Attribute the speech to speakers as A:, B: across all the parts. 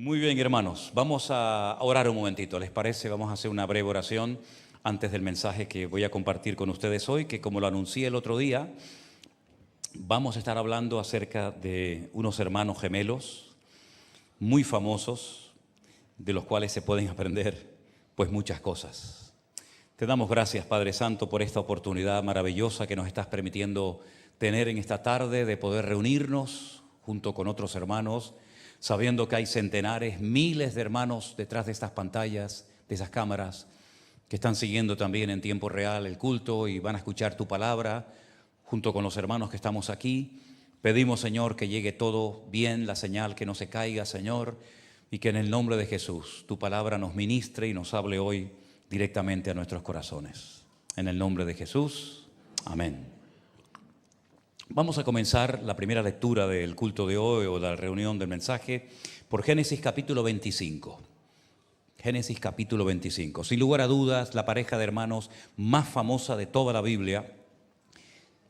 A: Muy bien, hermanos, vamos a orar un momentito, ¿les parece? Vamos a hacer una breve oración antes del mensaje que voy a compartir con ustedes hoy, que como lo anuncié el otro día, vamos a estar hablando acerca de unos hermanos gemelos muy famosos, de los cuales se pueden aprender pues muchas cosas. Te damos gracias, Padre Santo, por esta oportunidad maravillosa que nos estás permitiendo tener en esta tarde de poder reunirnos junto con otros hermanos, sabiendo que hay centenares, miles de hermanos detrás de estas pantallas, de esas cámaras, que están siguiendo también en tiempo real el culto y van a escuchar tu palabra junto con los hermanos que estamos aquí. Pedimos, Señor, que llegue todo bien, la señal, que no se caiga, Señor, y que en el nombre de Jesús tu palabra nos ministre y nos hable hoy directamente a nuestros corazones. En el nombre de Jesús, amén. Vamos a comenzar la primera lectura del culto de hoy o de la reunión del mensaje por Génesis capítulo 25. Génesis capítulo 25. Sin lugar a dudas, la pareja de hermanos más famosa de toda la Biblia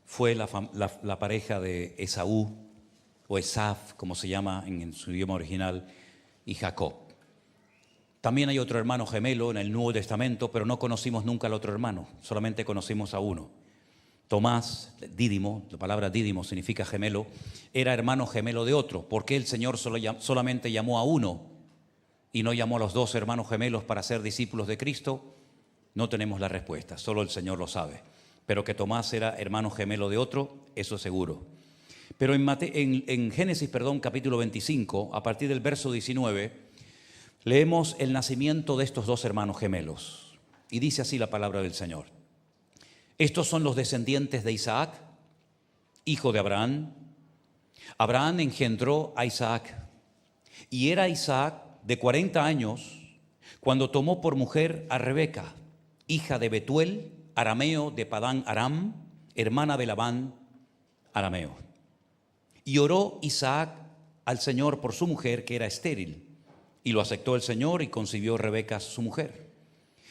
A: fue la pareja de Esaú o Esaf, como se llama en su idioma original, y Jacob. También hay otro hermano gemelo en el Nuevo Testamento, pero no conocimos nunca al otro hermano, solamente conocimos a uno. Tomás, Dídimo, la palabra Dídimo significa gemelo, era hermano gemelo de otro. ¿Por qué el Señor solamente llamó a uno y no llamó a los dos hermanos gemelos para ser discípulos de Cristo? No tenemos la respuesta, solo el Señor lo sabe. Pero que Tomás era hermano gemelo de otro, eso es seguro. Pero en Génesis, capítulo 25, a partir del verso 19, leemos el nacimiento de estos dos hermanos gemelos. Y dice así la palabra del Señor. Estos son los descendientes de Isaac, hijo de Abraham. Abraham engendró a Isaac, y era Isaac de 40 años cuando tomó por mujer a Rebeca, hija de Betuel, arameo de Padán Aram, hermana de Labán, arameo. Y oró Isaac al Señor por su mujer, que era estéril, y lo aceptó el Señor y concibió Rebeca su mujer.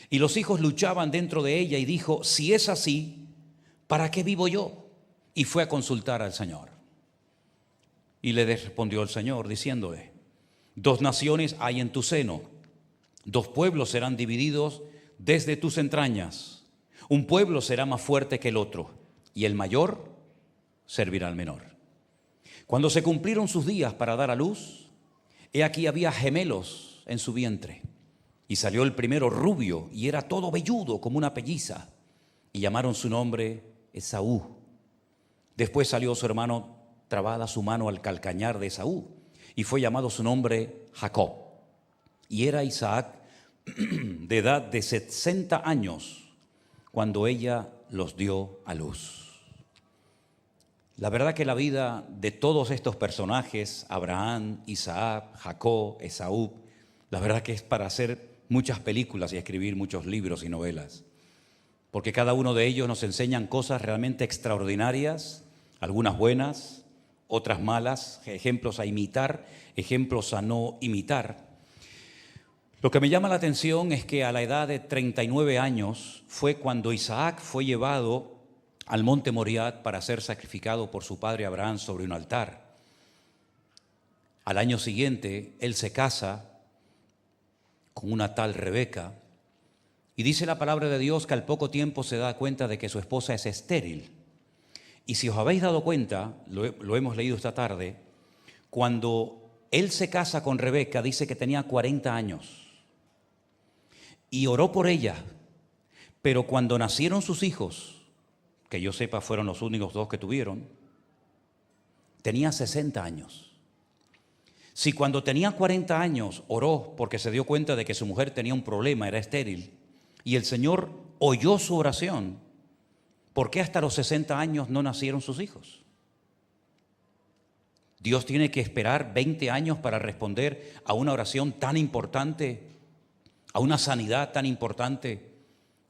A: Y los hijos luchaban dentro de ella y dijo, si es así, ¿para qué vivo yo? Y fue a consultar al Señor. Y le respondió el Señor diciéndole, dos naciones hay en tu seno, dos pueblos serán divididos desde tus entrañas. Un pueblo será más fuerte que el otro, y el mayor servirá al menor. Cuando se cumplieron sus días para dar a luz, he aquí había gemelos en su vientre. Y salió el primero rubio y era todo velludo como una pelliza. Y llamaron su nombre Esaú. Después salió su hermano trabada su mano al calcañar de Esaú. Y fue llamado su nombre Jacob. Y era Isaac de edad de 60 años cuando ella los dio a luz. La verdad que la vida de todos estos personajes, Abraham, Isaac, Jacob, Esaú, la verdad que es para hacer muchas películas y escribir muchos libros y novelas, porque cada uno de ellos nos enseñan cosas realmente extraordinarias, algunas buenas, otras malas, ejemplos a imitar, ejemplos a no imitar. Lo que me llama la atención es que a la edad de 39 años fue cuando Isaac fue llevado al monte Moriah para ser sacrificado por su padre Abraham sobre un altar. Al año siguiente, él se casa con una tal Rebeca, y dice la palabra de Dios que al poco tiempo se da cuenta de que su esposa es estéril. Y si os habéis dado cuenta, lo hemos leído esta tarde, cuando él se casa con Rebeca, dice que tenía 40 años, y oró por ella, pero cuando nacieron sus hijos, que yo sepa fueron los únicos dos que tuvieron, tenía 60 años. Si cuando tenía 40 años oró porque se dio cuenta de que su mujer tenía un problema, era estéril, y el Señor oyó su oración, ¿por qué hasta los 60 años no nacieron sus hijos? Dios tiene que esperar 20 años para responder a una oración tan importante, a una sanidad tan importante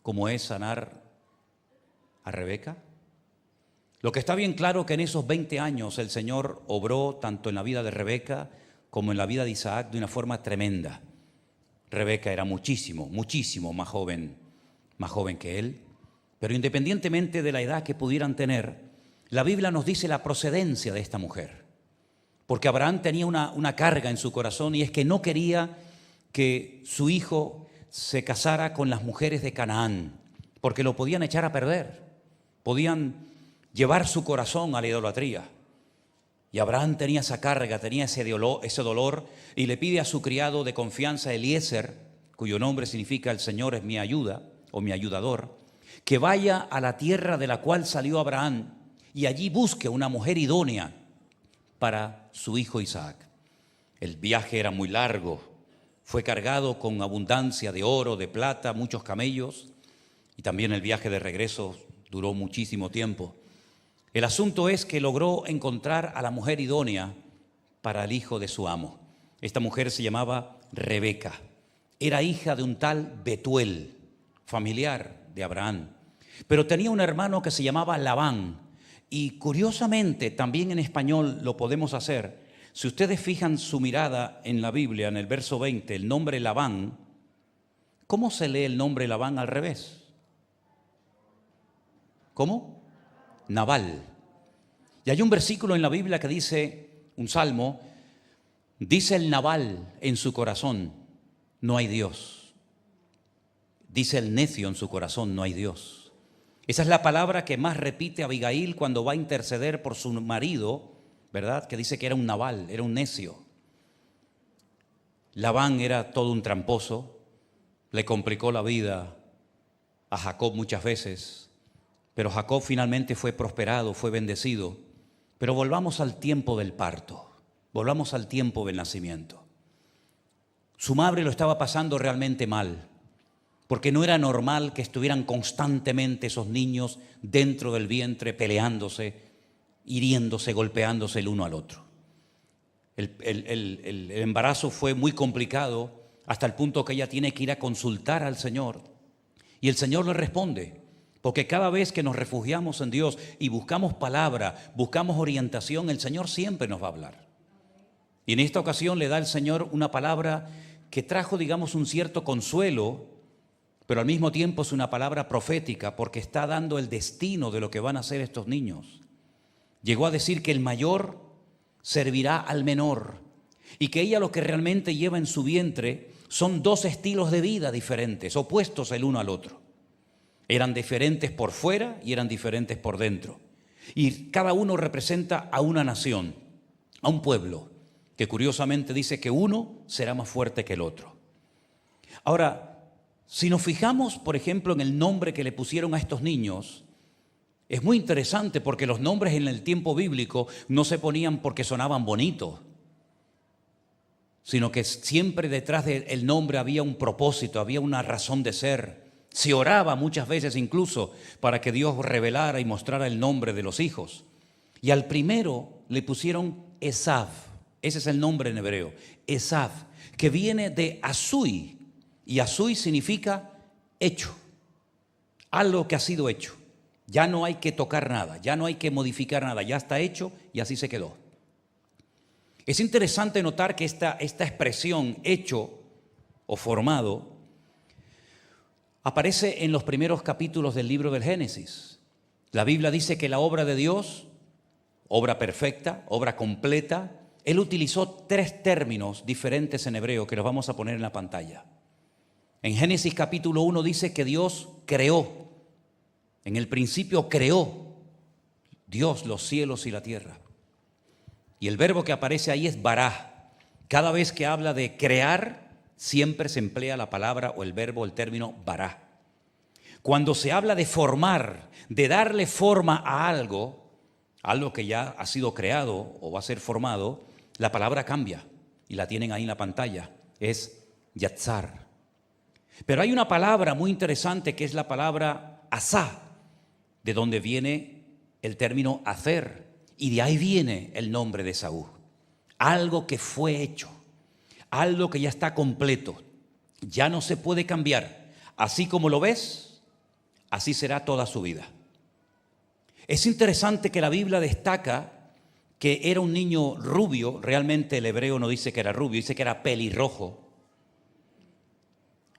A: como es sanar a Rebeca. Lo que está bien claro que en esos 20 años el Señor obró tanto en la vida de Rebeca como en la vida de Isaac de una forma tremenda. Rebeca era muchísimo más joven que él, pero independientemente de la edad que pudieran tener, la Biblia nos dice la procedencia de esta mujer. porque Abraham tenía una carga en su corazón, y es que no quería que su hijo se casara con las mujeres de Canaán, porque lo podían echar a perder, podían llevar su corazón a la idolatría. Y Abraham tenía esa carga, tenía ese dolor, y le pide a su criado de confianza, Eliezer, cuyo nombre significa el Señor es mi ayuda o mi ayudador, que vaya a la tierra de la cual salió Abraham y allí busque una mujer idónea para su hijo Isaac. El viaje era muy largo, fue cargado con abundancia de oro, de plata, muchos camellos, y también el viaje de regreso duró muchísimo tiempo. El asunto es que logró encontrar a la mujer idónea para el hijo de su amo. Esta mujer se llamaba Rebeca. Era hija de un tal Betuel, familiar de Abraham. Pero tenía un hermano que se llamaba Labán. Y curiosamente, también en español lo podemos hacer. Si ustedes fijan su mirada en la Biblia, en el verso 20, el nombre Labán, ¿cómo se lee el nombre Labán al revés? ¿Cómo? Nabal. Y hay un versículo en la Biblia que dice, un salmo, dice el Nabal en su corazón, no hay Dios. Dice el necio en su corazón, no hay Dios. Esa es la palabra que más repite Abigail cuando va a interceder por su marido, ¿verdad? Que dice que era un Nabal, era un necio. Labán era todo un tramposo, le complicó la vida a Jacob muchas veces. Pero Jacob finalmente fue prosperado, fue bendecido. Pero volvamos al tiempo del parto, volvamos al tiempo del nacimiento. Su madre lo estaba pasando realmente mal, porque no era normal que estuvieran constantemente esos niños dentro del vientre peleándose, hiriéndose, golpeándose el uno al otro. El embarazo fue muy complicado hasta el punto que ella tiene que ir a consultar al Señor. Y el Señor le responde. Porque cada vez que nos refugiamos en Dios y buscamos palabra, buscamos orientación, el Señor siempre nos va a hablar. Y en esta ocasión le da el Señor una palabra que trajo, digamos, un cierto consuelo, pero al mismo tiempo es una palabra profética porque está dando el destino de lo que van a hacer estos niños. Llegó a decir que el mayor servirá al menor y que ella lo que realmente lleva en su vientre son dos estilos de vida diferentes, opuestos el uno al otro. Eran diferentes por fuera y eran diferentes por dentro. Y cada uno representa a una nación, a un pueblo, que curiosamente dice que uno será más fuerte que el otro. Ahora, si nos fijamos, por ejemplo, en el nombre que le pusieron a estos niños, es muy interesante porque los nombres en el tiempo bíblico no se ponían porque sonaban bonitos, sino que siempre detrás del nombre había un propósito, había una razón de ser. Se oraba muchas veces incluso para que Dios revelara y mostrara el nombre de los hijos. Y al primero le pusieron Esav, ese es el nombre en hebreo, Esav, que viene de Azui, y Azui significa hecho, algo que ha sido hecho. Ya no hay que tocar nada, ya no hay que modificar nada, ya está hecho y así se quedó. Es interesante notar que esta expresión hecho o formado aparece en los primeros capítulos del libro del Génesis. La Biblia dice que la obra de Dios, obra perfecta, obra completa, Él utilizó 3 términos diferentes en hebreo que los vamos a poner en la pantalla. En Génesis capítulo 1 dice que Dios creó, en el principio creó Dios los cielos y la tierra. Y el verbo que aparece ahí es bará. Cada vez que habla de crear, siempre se emplea la palabra o el verbo, el término bará. Cuando se habla de formar, de darle forma a algo que ya ha sido creado o va a ser formado, la palabra cambia y la tienen ahí en la pantalla, es yatzar. Pero hay una palabra muy interesante que es la palabra asá, de donde viene el término hacer, y de ahí viene el nombre de Esaú. Algo que fue hecho, algo que ya está completo, ya no se puede cambiar. Así como lo ves, así será toda su vida. Es interesante que la Biblia destaca que era un niño rubio. Realmente el hebreo no dice que era rubio, dice que era pelirrojo.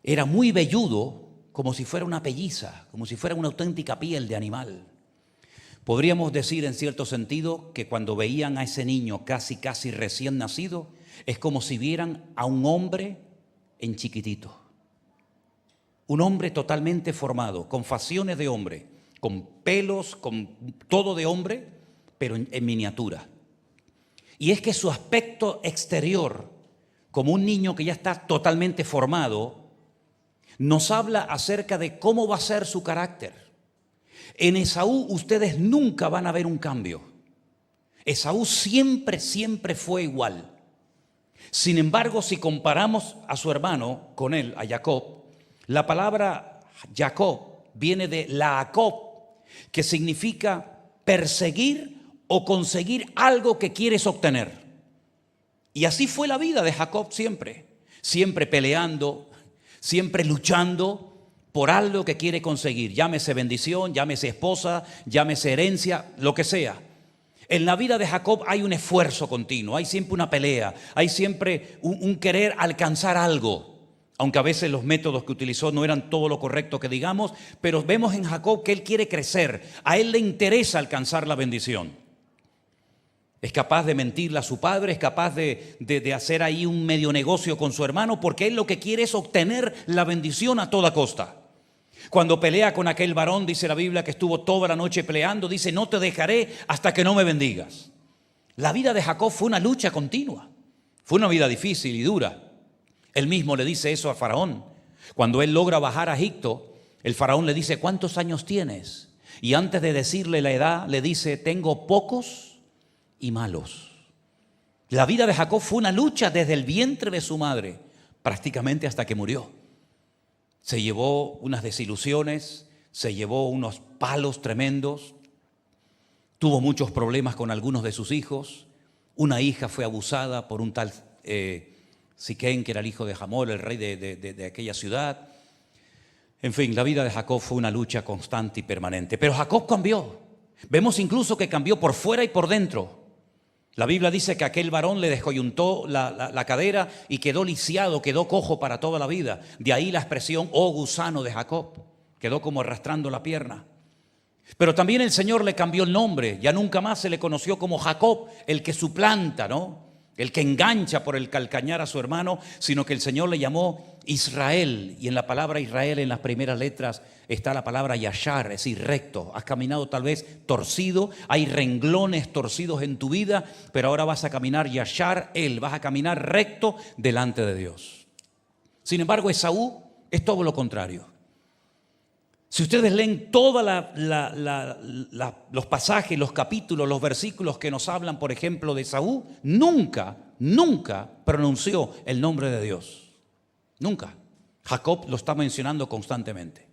A: Era muy velludo, como si fuera una pelliza, como si fuera una auténtica piel de animal. Podríamos decir en cierto sentido que cuando veían a ese niño casi recién nacido, es como si vieran a un hombre en chiquitito. Un hombre totalmente formado, con facciones de hombre, con pelos, con todo de hombre, pero en miniatura. Y es que su aspecto exterior, como un niño que ya está totalmente formado, nos habla acerca de cómo va a ser su carácter. En Esaú ustedes nunca van a ver un cambio. Esaú siempre fue igual. Sin embargo, si comparamos a su hermano con él, a Jacob, la palabra Jacob viene de Jacob, que significa perseguir o conseguir algo que quieres obtener. Y así fue la vida de Jacob siempre peleando, siempre luchando por algo que quiere conseguir, llámese bendición, llámese esposa, llámese herencia, lo que sea. En la vida de Jacob hay un esfuerzo continuo, hay siempre una pelea, hay siempre un querer alcanzar algo. Aunque a veces los métodos que utilizó no eran todo lo correcto que digamos, pero vemos en Jacob que él quiere crecer, a él le interesa alcanzar la bendición. Es capaz de mentirle a su padre, es capaz de hacer ahí un medio negocio con su hermano, porque él lo que quiere es obtener la bendición a toda costa. Cuando pelea con aquel varón, dice la Biblia que estuvo toda la noche peleando, dice: no te dejaré hasta que no me bendigas. La vida de Jacob fue una lucha continua, fue una vida difícil y dura. Él mismo le dice eso a Faraón. Cuando él logra bajar a Egipto, el Faraón le dice: ¿cuántos años tienes? Y antes de decirle la edad, le dice: tengo pocos y malos. La vida de Jacob fue una lucha desde el vientre de su madre, prácticamente hasta que murió. Se llevó unas desilusiones, se llevó unos palos tremendos, tuvo muchos problemas con algunos de sus hijos. Una hija fue abusada por un tal Siquén, que era el hijo de Hamor, el rey de aquella ciudad. En fin, la vida de Jacob fue una lucha constante y permanente. Pero Jacob cambió. Vemos incluso que cambió por fuera y por dentro. La Biblia dice que aquel varón le descoyuntó la cadera y quedó lisiado, quedó cojo para toda la vida. De ahí la expresión: oh gusano de Jacob. Quedó como arrastrando la pierna. Pero también el Señor le cambió el nombre. Ya nunca más se le conoció como Jacob, el que suplanta, ¿no?, el que engancha por el calcañar a su hermano, sino que el Señor le llamó Israel. Y en la palabra Israel, en las primeras letras, está la palabra yashar, es decir, recto. Has caminado tal vez torcido, hay renglones torcidos en tu vida, pero ahora vas a caminar yashar, vas a caminar recto delante de Dios. Sin embargo, Esaú es todo lo contrario. Si ustedes leen todos los pasajes, los capítulos, los versículos que nos hablan, por ejemplo, de Esaú, nunca pronunció el nombre de Dios. Nunca. Jacob lo está mencionando constantemente.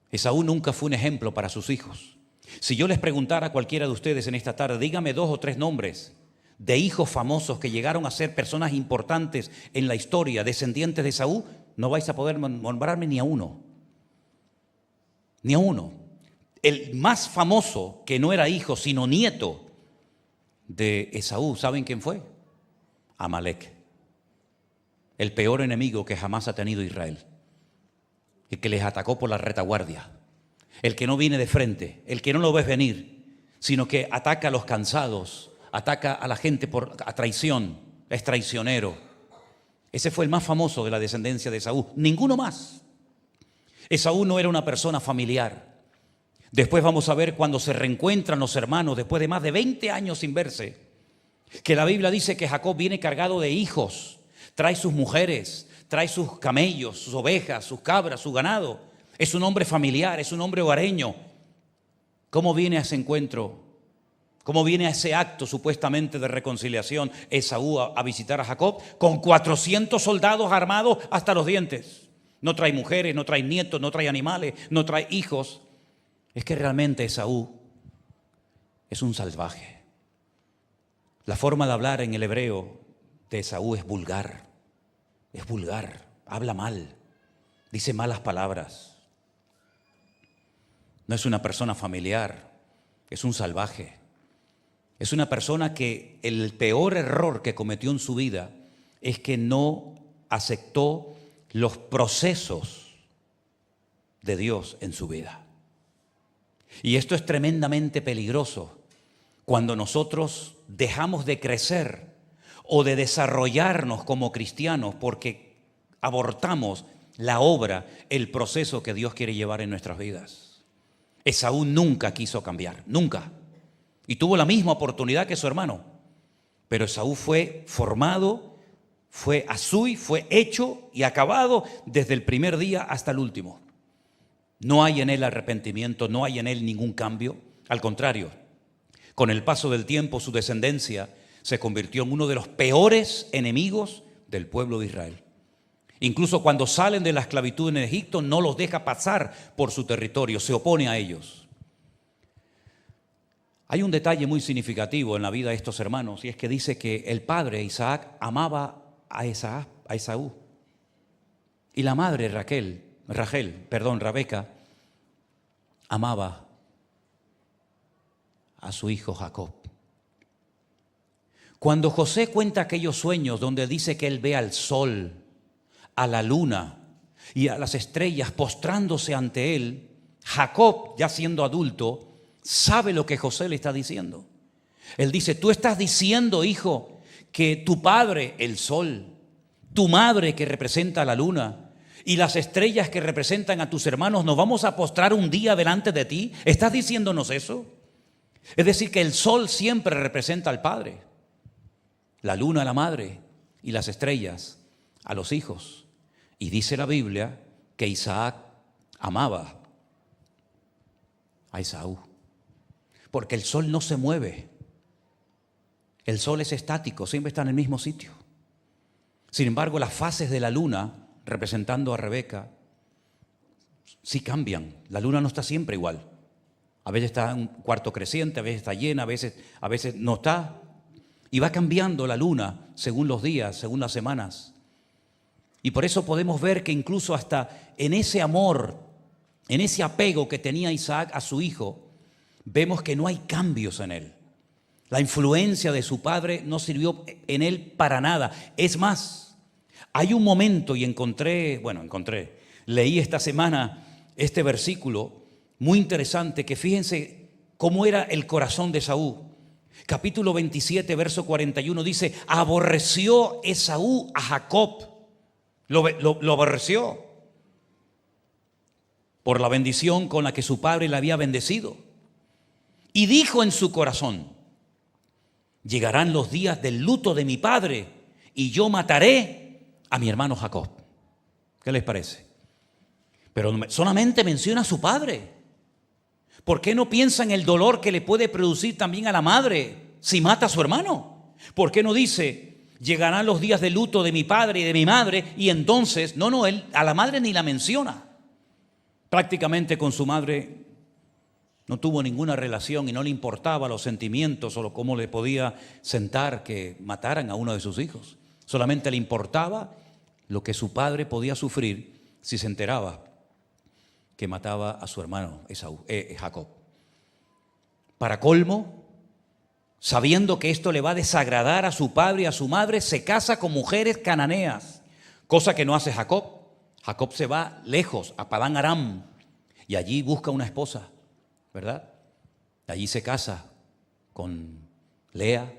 A: Esaú nunca fue un ejemplo para sus hijos. Si yo les preguntara a cualquiera de ustedes en esta tarde, dígame 2 o 3 nombres de hijos famosos que llegaron a ser personas importantes en la historia, descendientes de Esaú, no vais a poder nombrarme ni a uno. Ni a uno. El más famoso, que no era hijo, sino nieto de Esaú, ¿saben quién fue? Amalek. El peor enemigo que jamás ha tenido Israel. El que les atacó por la retaguardia. El que no viene de frente, el que no lo ves venir, sino que ataca a los cansados, ataca a la gente a traición, es traicionero. Ese fue el más famoso de la descendencia de Esaú. Ninguno más. Esaú no era una persona familiar. Después vamos a ver cuando se reencuentran los hermanos después de más de 20 años sin verse, que la Biblia dice que Jacob viene cargado de hijos, trae sus mujeres, trae sus camellos, sus ovejas, sus cabras, su ganado. Es un hombre familiar, es un hombre hogareño. ¿Cómo viene a ese encuentro? ¿Cómo viene a ese acto supuestamente de reconciliación Esaú a visitar a Jacob? Con 400 soldados armados hasta los dientes. No trae mujeres, no trae nietos, no trae animales, no trae hijos. Es que realmente Esaú es un salvaje. La forma de hablar en el hebreo de Esaú es vulgar, habla mal, dice malas palabras. No es una persona familiar, es un salvaje. Es una persona que el peor error que cometió en su vida es que no aceptó los procesos de Dios en su vida. Y esto es tremendamente peligroso cuando nosotros dejamos de crecer o de desarrollarnos como cristianos porque abortamos la obra, el proceso que Dios quiere llevar en nuestras vidas. Esaú nunca quiso cambiar, nunca. Y tuvo la misma oportunidad que su hermano. Pero Esaú fue formado, fue hecho y acabado desde el primer día hasta el último. No hay en él arrepentimiento, no hay en él ningún cambio. Al contrario, con el paso del tiempo su descendencia se convirtió en uno de los peores enemigos del pueblo de Israel. Incluso cuando salen de la esclavitud en Egipto, no los deja pasar por su territorio, se opone a ellos. Hay un detalle muy significativo en la vida de estos hermanos, y es que dice que el padre Isaac amaba a Esaú. Y la madre Rebeca, amaba a su hijo Jacob. Cuando José cuenta aquellos sueños donde dice que él ve al sol, a la luna y a las estrellas postrándose ante él, Jacob, ya siendo adulto, sabe lo que José le está diciendo. Él dice: tú estás diciendo, hijo, que tu padre, el sol, tu madre que representa a la luna y las estrellas que representan a tus hermanos, nos vamos a postrar un día delante de ti. ¿Estás diciéndonos eso? Es decir, que el sol siempre representa al padre, la luna a la madre y las estrellas a los hijos. Y dice la Biblia que Isaac amaba a Esaú, porque el sol no se mueve. El sol es estático, siempre está en el mismo sitio. Sin embargo, las fases de la luna, representando a Rebeca, sí cambian. La luna no está siempre igual. A veces está en un cuarto creciente, a veces está llena, a veces no está. Y va cambiando la luna según los días, según las semanas. Y por eso podemos ver que incluso hasta en ese amor, en ese apego que tenía Isaac a su hijo, vemos que no hay cambios en él. La influencia de su padre no sirvió en él para nada. Es más, hay un momento, y leí esta semana este versículo muy interesante, que fíjense cómo era el corazón de Esaú. Capítulo 27, verso 41 dice: aborreció Esaú a Jacob. Lo aborreció por la bendición con la que su padre le había bendecido. Y dijo en su corazón: llegarán los días del luto de mi padre y yo mataré a mi hermano Jacob. ¿Qué les parece? Pero solamente menciona a su padre. ¿Por qué no piensa en el dolor que le puede producir también a la madre si mata a su hermano? ¿Por qué no dice: llegarán los días de luto de mi padre y de mi madre? Y entonces, él a la madre ni la menciona. Prácticamente con su madre no tuvo ninguna relación y no le importaba los sentimientos o cómo le podía sentar que mataran a uno de sus hijos. Solamente le importaba lo que su padre podía sufrir si se enteraba que mataba a su hermano Jacob. Para colmo, sabiendo que esto le va a desagradar a su padre y a su madre, se casa con mujeres cananeas, cosa que no hace Jacob. Jacob se va lejos, a Padán Aram, y allí busca una esposa, ¿verdad? Allí se casa con Lea,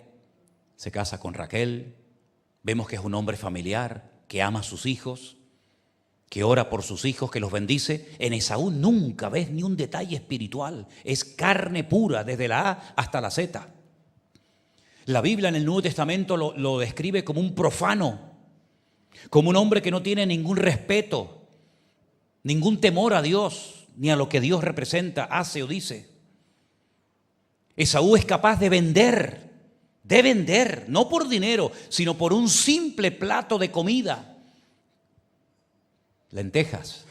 A: se casa con Raquel. Vemos que es un hombre familiar, que ama a sus hijos, que ora por sus hijos, que los bendice. En Esaú nunca ves ni un detalle espiritual. Es carne pura, desde la A hasta la Z. La Biblia en el Nuevo Testamento lo describe como un profano, como un hombre que no tiene ningún respeto, ningún temor a Dios, ni a lo que Dios representa, hace o dice. Esaú es capaz de vender, no por dinero, sino por un simple plato de comida. Lentejas,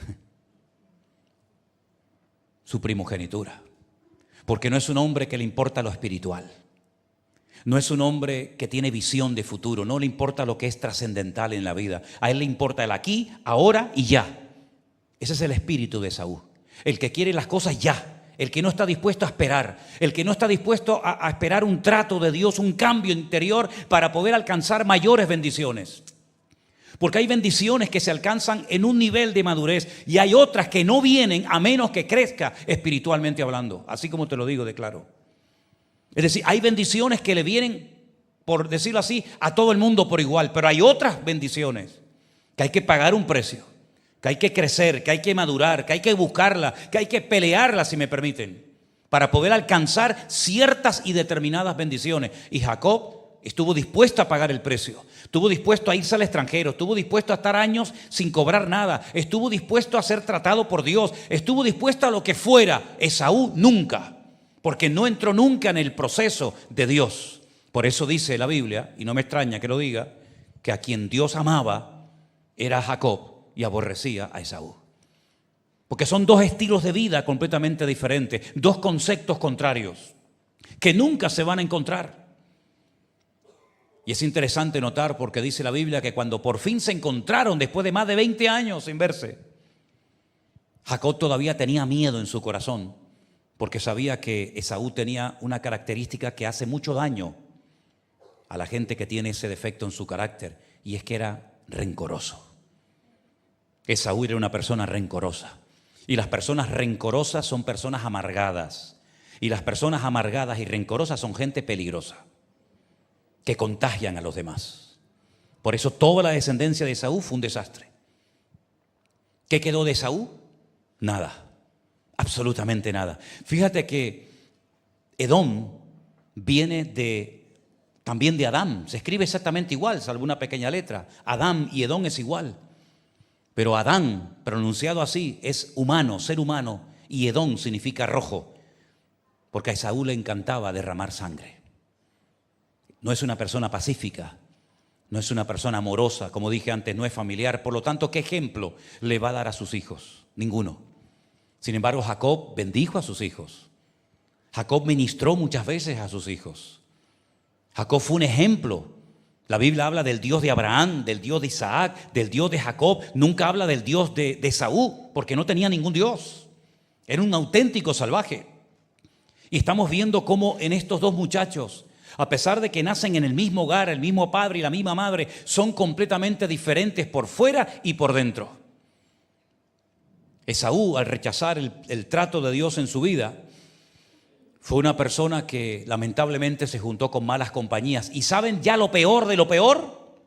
A: su primogenitura, porque no es un hombre que le importa lo espiritual, no es un hombre que tiene visión de futuro, no le importa lo que es trascendental en la vida, a él le importa el aquí, ahora y ya. Ese es el espíritu de Esaú, el que quiere las cosas ya, el que no está dispuesto a esperar, el que no está dispuesto a esperar un trato de Dios, un cambio interior para poder alcanzar mayores bendiciones. Porque hay bendiciones que se alcanzan en un nivel de madurez y hay otras que no vienen a menos que crezca espiritualmente hablando. Así como te lo digo de claro. Es decir, hay bendiciones que le vienen, por decirlo así, a todo el mundo por igual. Pero hay otras bendiciones que hay que pagar un precio, que hay que crecer, que hay que madurar, que hay que buscarla, que hay que pelearla, si me permiten, para poder alcanzar ciertas y determinadas bendiciones. Y Jacob estuvo dispuesto a pagar el precio, estuvo dispuesto a irse al extranjero, estuvo dispuesto a estar años sin cobrar nada, estuvo dispuesto a ser tratado por Dios, estuvo dispuesto a lo que fuera. Esaú nunca, porque no entró nunca en el proceso de Dios. Por eso dice la Biblia, y no me extraña que lo diga, que a quien Dios amaba era Jacob y aborrecía a Esaú. Porque son dos estilos de vida completamente diferentes, dos conceptos contrarios que nunca se van a encontrar. Y es interesante notar porque dice la Biblia que cuando por fin se encontraron después de más de 20 años sin verse, Jacob todavía tenía miedo en su corazón porque sabía que Esaú tenía una característica que hace mucho daño a la gente que tiene ese defecto en su carácter, y es que era rencoroso. Esaú era una persona rencorosa, y las personas rencorosas son personas amargadas, y las personas amargadas y rencorosas son gente peligrosa, que contagian a los demás. Por eso toda la descendencia de Esaú fue un desastre. ¿Qué quedó de Esaú? Nada, absolutamente nada. Fíjate que Edom viene también de Adán, se escribe exactamente igual, salvo una pequeña letra. Adán y Edom es igual, pero Adán, pronunciado así, es humano, ser humano, y Edom significa rojo, porque a Esaú le encantaba derramar sangre. No es una persona pacífica, no es una persona amorosa, como dije antes, no es familiar. Por lo tanto, ¿qué ejemplo le va a dar a sus hijos? Ninguno. Sin embargo, Jacob bendijo a sus hijos. Jacob ministró muchas veces a sus hijos. Jacob fue un ejemplo. La Biblia habla del Dios de Abraham, del Dios de Isaac, del Dios de Jacob. Nunca habla del Dios de Esaú, porque no tenía ningún Dios. Era un auténtico salvaje. Y estamos viendo cómo en estos dos muchachos, a pesar de que nacen en el mismo hogar, el mismo padre y la misma madre, son completamente diferentes por fuera y por dentro. Esaú, al rechazar el trato de Dios en su vida, fue una persona que lamentablemente se juntó con malas compañías. ¿Y saben ya lo peor de lo peor?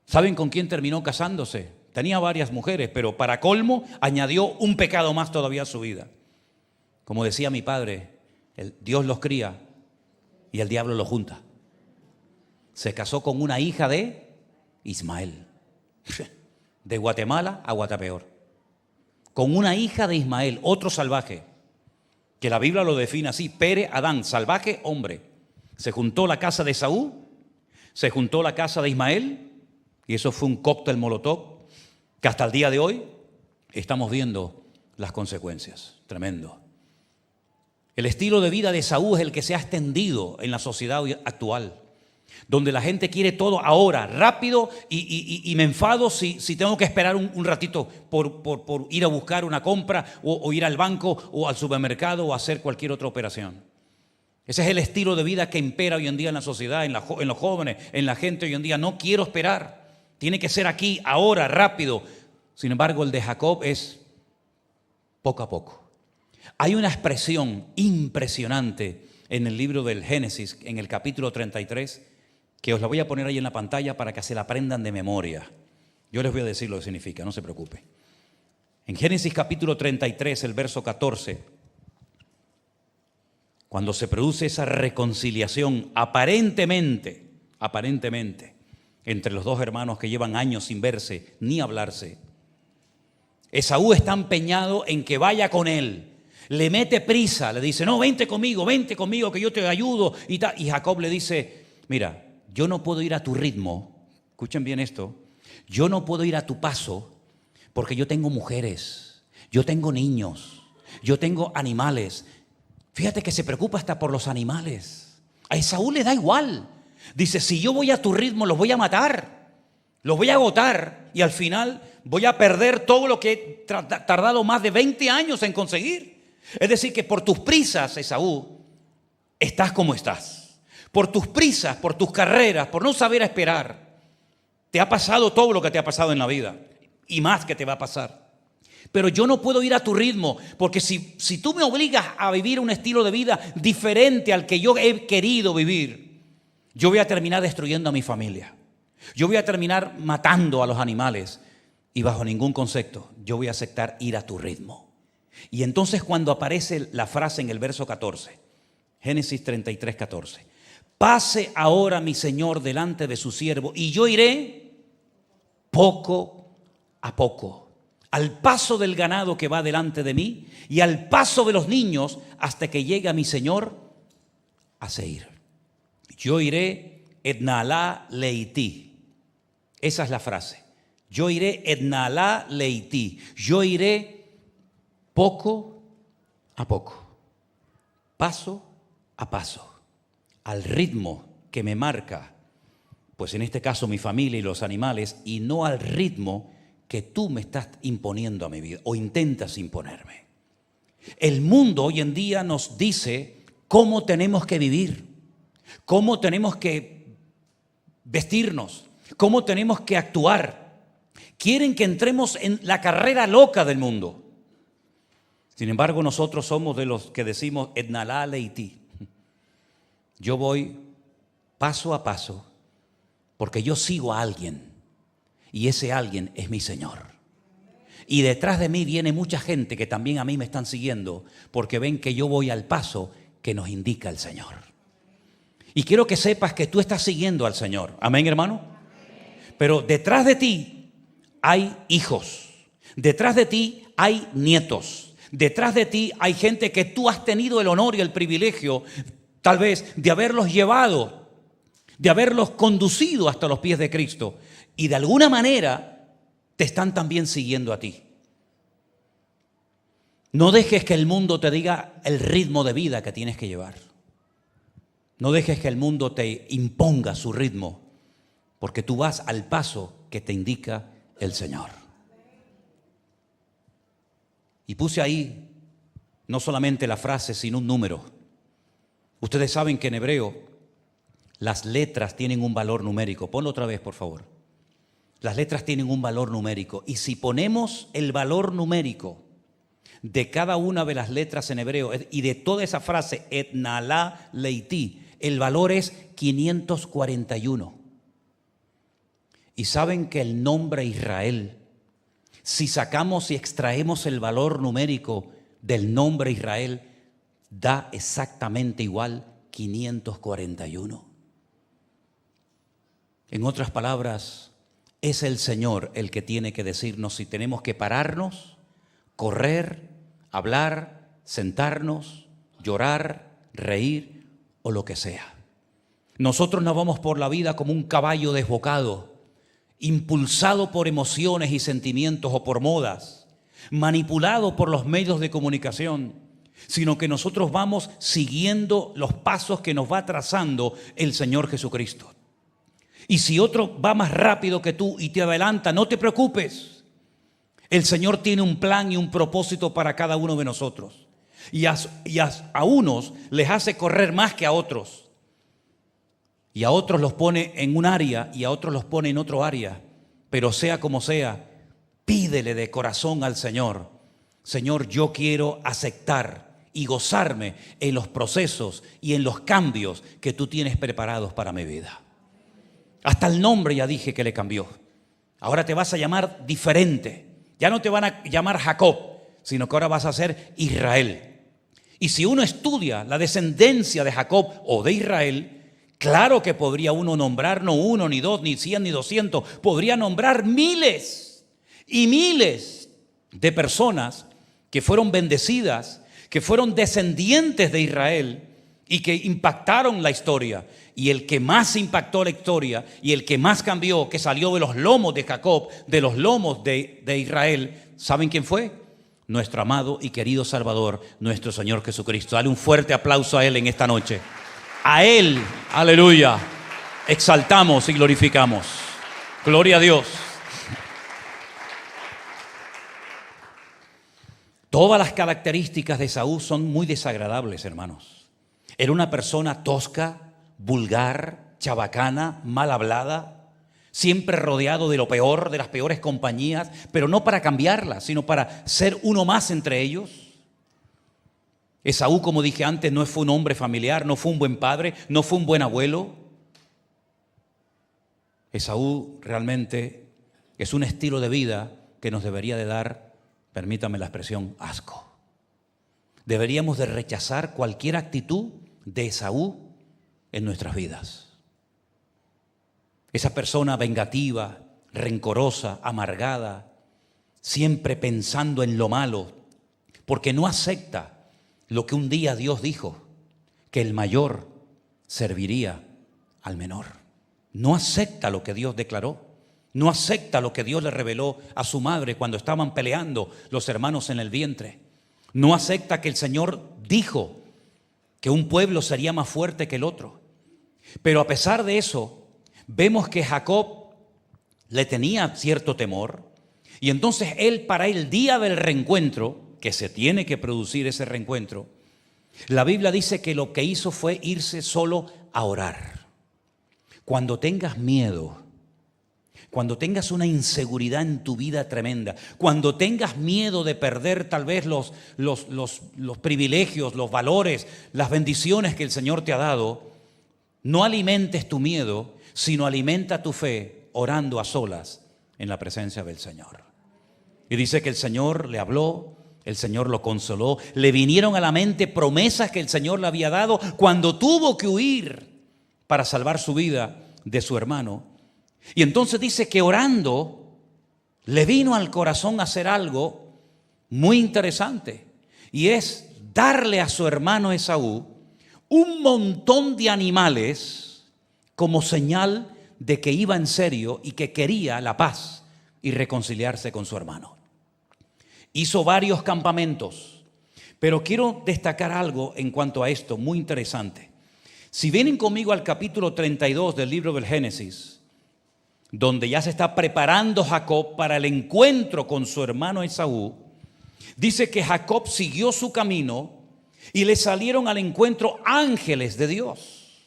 A: ¿Saben con quién terminó casándose? Tenía varias mujeres, pero para colmo añadió un pecado más todavía a su vida. Como decía mi padre, Dios los cría y el diablo lo junta. Se casó con una hija de Ismael. De Guatemala a Guatapeor. Con una hija de Ismael, otro salvaje, que la Biblia lo define así, Pere Adán, salvaje hombre. Se juntó la casa de Esaú, se juntó la casa de Ismael, y eso fue un cóctel molotov, que hasta el día de hoy estamos viendo las consecuencias. Tremendo. El estilo de vida de Esaú es el que se ha extendido en la sociedad actual, donde la gente quiere todo ahora, rápido, y me enfado si tengo que esperar un ratito por ir a buscar una compra o ir al banco o al supermercado o hacer cualquier otra operación. Ese es el estilo de vida que impera hoy en día en la sociedad, en los jóvenes, en la gente hoy en día. No quiero esperar, tiene que ser aquí, ahora, rápido. Sin embargo, el de Jacob es poco a poco. Hay una expresión impresionante en el libro del Génesis, en el capítulo 33, que os la voy a poner ahí en la pantalla para que se la aprendan de memoria. Yo les voy a decir lo que significa, no se preocupe. En Génesis capítulo 33, el verso 14, cuando se produce esa reconciliación aparentemente, entre los dos hermanos que llevan años sin verse ni hablarse, Esaú está empeñado en que vaya con él. Le mete prisa, le dice, no, vente conmigo que yo te ayudo. Y Jacob le dice, mira, yo no puedo ir a tu ritmo, escuchen bien esto, yo no puedo ir a tu paso porque yo tengo mujeres, yo tengo niños, yo tengo animales. Fíjate que se preocupa hasta por los animales. A Esaú le da igual. Dice, si yo voy a tu ritmo los voy a matar, los voy a agotar y al final voy a perder todo lo que he tardado más de 20 años en conseguir. Es decir, que por tus prisas, Esaú, estás como estás. Por tus prisas, por tus carreras, por no saber esperar, Te ha pasado todo lo que te ha pasado en la vida y más que te va a pasar. Pero yo no puedo ir a tu ritmo, porque si tú me obligas a vivir un estilo de vida diferente al que yo he querido vivir, yo voy a terminar destruyendo a mi familia. Yo voy a terminar matando a los animales y bajo ningún concepto yo voy a aceptar ir a tu ritmo. Y entonces cuando aparece la frase en el verso 14, Génesis 33, 14, pase ahora mi Señor delante de su siervo y yo iré poco a poco, al paso del ganado que va delante de mí y al paso de los niños hasta que llegue a mi Señor a Seir. Yo iré etnalá leití. Esa es la frase. Yo iré etnalá leití. Yo iré poco a poco, paso a paso, al ritmo que me marca, pues en este caso mi familia y los animales, y no al ritmo que tú me estás imponiendo a mi vida o intentas imponerme. El mundo hoy en día nos dice cómo tenemos que vivir, cómo tenemos que vestirnos, cómo tenemos que actuar. Quieren que entremos en la carrera loca del mundo. Sin embargo, nosotros somos de los que decimos etnalá leití. Yo voy paso a paso porque yo sigo a alguien y ese alguien es mi Señor. Y detrás de mí viene mucha gente que también a mí me están siguiendo porque ven que yo voy al paso que nos indica el Señor. Y quiero que sepas que tú estás siguiendo al Señor. Amén, hermano. Pero detrás de ti hay hijos. Detrás de ti hay nietos. Detrás de ti hay gente que tú has tenido el honor y el privilegio, tal vez, de haberlos llevado, de haberlos conducido hasta los pies de Cristo. Y de alguna manera te están también siguiendo a ti. No dejes que el mundo te diga el ritmo de vida que tienes que llevar. No dejes que el mundo te imponga su ritmo, porque tú vas al paso que te indica el Señor. Y puse ahí no solamente la frase, sino un número. Ustedes saben que en hebreo las letras tienen un valor numérico. Ponlo otra vez, por favor. Las letras tienen un valor numérico. Y si ponemos el valor numérico de cada una de las letras en hebreo y de toda esa frase, etnalá leití, el valor es 541. Y saben que el nombre Israel, si sacamos y extraemos el valor numérico del nombre Israel, da exactamente igual 541. En otras palabras, es el Señor el que tiene que decirnos si tenemos que pararnos, correr, hablar, sentarnos, llorar, reír o lo que sea. Nosotros no vamos por la vida como un caballo desbocado, impulsado por emociones y sentimientos o por modas, manipulado por los medios de comunicación, sino que nosotros vamos siguiendo los pasos que nos va trazando el Señor Jesucristo. Y si otro va más rápido que tú y te adelanta, no te preocupes. El Señor tiene un plan y un propósito para cada uno de nosotros. Y a unos les hace correr más que a otros. Y a otros los pone en un área y a otros los pone en otro área. Pero sea como sea, pídele de corazón al Señor: Señor, yo quiero aceptar y gozarme en los procesos y en los cambios que tú tienes preparados para mi vida. Hasta el nombre ya dije que le cambió. Ahora te vas a llamar diferente. Ya no te van a llamar Jacob, sino que ahora vas a ser Israel. Y si uno estudia la descendencia de Jacob o de Israel, claro que podría uno nombrar no uno, ni dos, ni 100, ni 200. Podría nombrar miles y miles de personas que fueron bendecidas, que fueron descendientes de Israel y que impactaron la historia. Y el que más impactó la historia y el que más cambió, que salió de los lomos de Jacob, de los lomos de Israel, ¿saben quién fue? Nuestro amado y querido Salvador, nuestro Señor Jesucristo. Dale un fuerte aplauso a Él en esta noche. A Él, aleluya, exaltamos y glorificamos. Gloria a Dios. Todas las características de Saúl son muy desagradables, hermanos. Era una persona tosca, vulgar, chabacana, mal hablada. siempre rodeado de lo peor, de las peores compañías, pero no para cambiarlas, sino para ser uno más entre ellos. Esaú, como dije antes, no fue un hombre familiar, no fue un buen padre, no fue un buen abuelo. Esaú realmente es un estilo de vida que nos debería de dar, permítame la expresión, asco. Deberíamos de rechazar cualquier actitud de Esaú en nuestras vidas. Esa persona vengativa, rencorosa, amargada, siempre pensando en lo malo, porque no acepta lo que un día Dios dijo, que el mayor serviría al menor. No acepta lo que Dios declaró. No acepta lo que Dios le reveló a su madre cuando estaban peleando los hermanos en el vientre. No acepta que el Señor dijo que un pueblo sería más fuerte que el otro. Pero a pesar de eso, vemos que Jacob le tenía cierto temor. Y entonces él, para el día del reencuentro, que se tiene que producir ese reencuentro, la Biblia dice que lo que hizo fue irse solo a orar. Cuando tengas miedo, cuando tengas una inseguridad en tu vida tremenda, cuando tengas miedo de perder tal vez los privilegios, los valores, las bendiciones que el Señor te ha dado, no alimentes tu miedo, sino alimenta tu fe orando a solas en la presencia del Señor. Y dice que el Señor le habló, el Señor lo consoló, le vinieron a la mente promesas que el Señor le había dado cuando tuvo que huir para salvar su vida de su hermano. Y entonces dice que orando le vino al corazón hacer algo muy interesante, y es darle a su hermano Esaú un montón de animales como señal de que iba en serio y que quería la paz y reconciliarse con su hermano. Hizo varios campamentos, pero quiero destacar algo en cuanto a esto muy interesante. Si vienen conmigo al capítulo 32 del libro del Génesis, donde ya se está preparando Jacob para el encuentro con su hermano Esaú, dice que Jacob siguió su camino y le salieron al encuentro ángeles de Dios.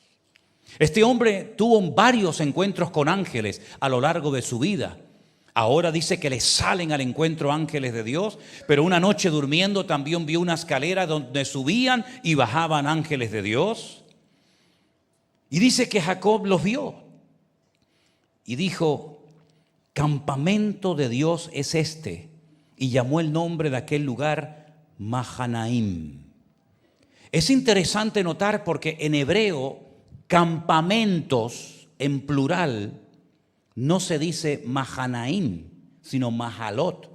A: Este hombre tuvo varios encuentros con ángeles a lo largo de su vida. Ahora dice que le salen al encuentro ángeles de Dios, pero una noche durmiendo también vio una escalera donde subían y bajaban ángeles de Dios. Y dice que Jacob los vio y dijo: campamento de Dios es este, y llamó el nombre de aquel lugar Mahanaim. Es interesante notar porque en hebreo campamentos en plural no se dice Mahanaim, sino Mahalot,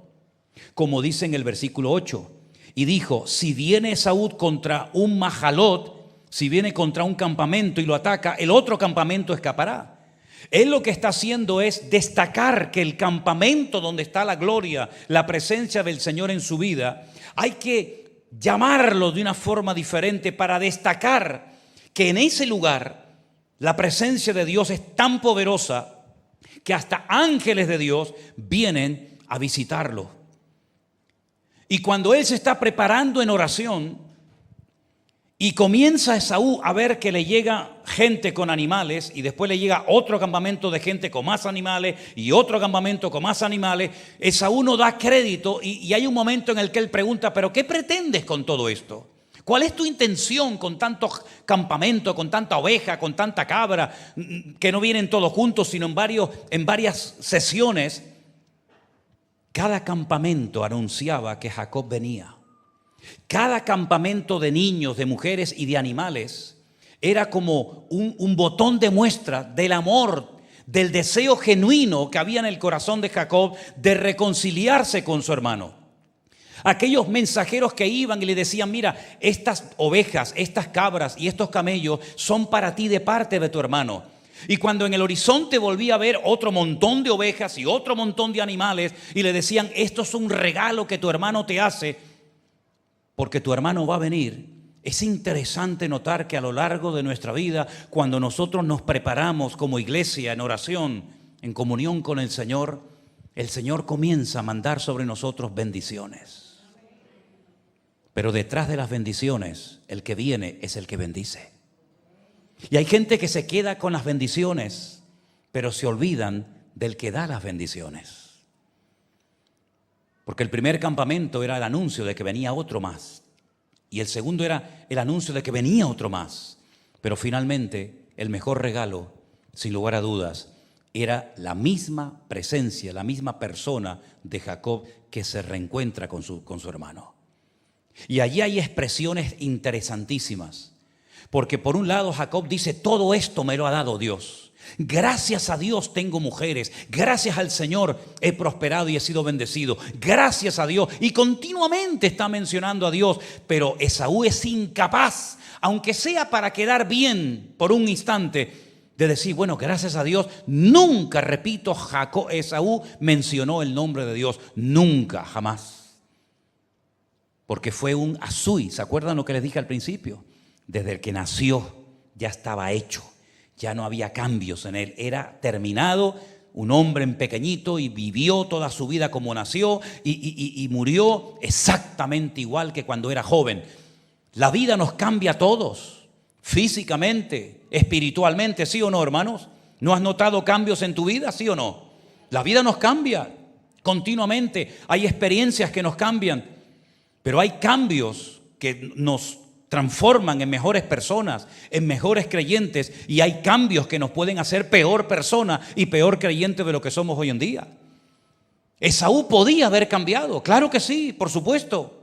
A: como dice en el versículo 8. Y dijo: si viene Esaú contra un Mahalot, si viene contra un campamento y lo ataca, el otro campamento escapará. Él lo que está haciendo es destacar que el campamento donde está la gloria, la presencia del Señor en su vida, hay que llamarlo de una forma diferente para destacar que en ese lugar la presencia de Dios es tan poderosa que hasta ángeles de Dios vienen a visitarlo. Y cuando él se está preparando en oración y comienza Esaú a ver que le llega gente con animales, y después le llega otro campamento de gente con más animales y otro campamento con más animales, Esaú no da crédito y hay un momento en el que él pregunta: ¿pero qué pretendes con todo esto? ¿Cuál es tu intención con tantos campamentos, con tanta oveja, con tanta cabra, que no vienen todos juntos, sino en varias sesiones? Cada campamento anunciaba que Jacob venía. Cada campamento de niños, de mujeres y de animales era como un botón de muestra del amor, del deseo genuino que había en el corazón de Jacob de reconciliarse con su hermano. Aquellos mensajeros que iban y le decían: mira, estas ovejas, estas cabras y estos camellos son para ti de parte de tu hermano. Y cuando en el horizonte volvía a ver otro montón de ovejas y otro montón de animales, y le decían: esto es un regalo que tu hermano te hace, porque tu hermano va a venir. Es interesante notar que a lo largo de nuestra vida, cuando nosotros nos preparamos como iglesia en oración, en comunión con el Señor comienza a mandar sobre nosotros bendiciones. Pero detrás de las bendiciones, el que viene es el que bendice. Y hay gente que se queda con las bendiciones, pero se olvidan del que da las bendiciones. Porque el primer campamento era el anuncio de que venía otro más. Y el segundo era el anuncio de que venía otro más. Pero finalmente, el mejor regalo, sin lugar a dudas, era la misma presencia, la misma persona de Jacob que se reencuentra con su hermano. Y allí hay expresiones interesantísimas. Porque por un lado Jacob dice, todo esto me lo ha dado Dios. Gracias a Dios tengo mujeres, gracias al Señor he prosperado y he sido bendecido, gracias a Dios, y continuamente está mencionando a Dios, pero Esaú es incapaz, aunque sea para quedar bien por un instante, de decir, bueno, gracias a Dios. Nunca, repito, Esaú mencionó el nombre de Dios, nunca, jamás, porque fue un Asui. ¿Se acuerdan lo que les dije al principio? Desde el que nació ya estaba hecho. Ya no había cambios en él, era terminado, un hombre en pequeñito, y vivió toda su vida como nació y murió exactamente igual que cuando era joven. La vida nos cambia a todos, físicamente, espiritualmente, ¿sí o no, hermanos? ¿No has notado cambios en tu vida, sí o no? La vida nos cambia continuamente, hay experiencias que nos cambian, pero hay cambios que nos transforman en mejores personas, en mejores creyentes, y hay cambios que nos pueden hacer peor persona y peor creyente de lo que somos hoy en día. Esaú podía haber cambiado, claro que sí, por supuesto.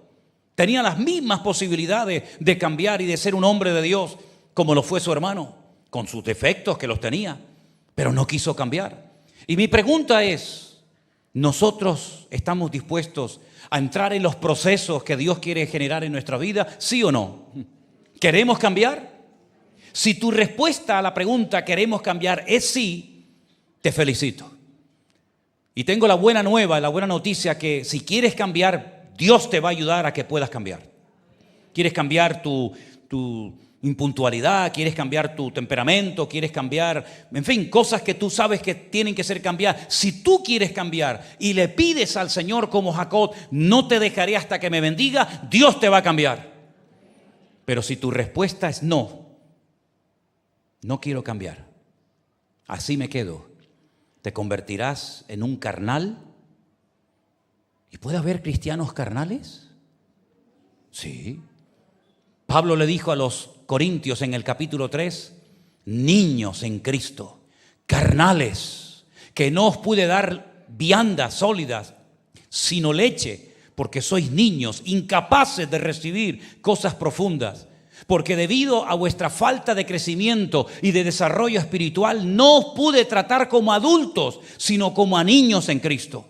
A: Tenía las mismas posibilidades de cambiar y de ser un hombre de Dios como lo fue su hermano, con sus defectos que los tenía, pero no quiso cambiar. Y mi pregunta es, ¿nosotros estamos dispuestos a entrar en los procesos que Dios quiere generar en nuestra vida? ¿Sí o no? ¿Queremos cambiar? Si tu respuesta a la pregunta ¿queremos cambiar? es sí, te felicito. Y tengo la buena nueva, la buena noticia, que si quieres cambiar, Dios te va a ayudar a que puedas cambiar. ¿Quieres cambiar tu impuntualidad? ¿Quieres cambiar tu temperamento? ¿Quieres cambiar, en fin, cosas que tú sabes que tienen que ser cambiadas? Si tú quieres cambiar y le pides al Señor como Jacob, no te dejaré hasta que me bendiga, Dios te va a cambiar. Pero si tu respuesta es no, no quiero cambiar, así me quedo, te convertirás en un carnal. ¿Y puede haber cristianos carnales? Sí. Pablo le dijo a los Corintios en el capítulo 3, niños en Cristo, carnales, que no os pude dar viandas sólidas, sino leche, porque sois niños, incapaces de recibir cosas profundas, porque debido a vuestra falta de crecimiento y de desarrollo espiritual, no os pude tratar como adultos, sino como a niños en Cristo.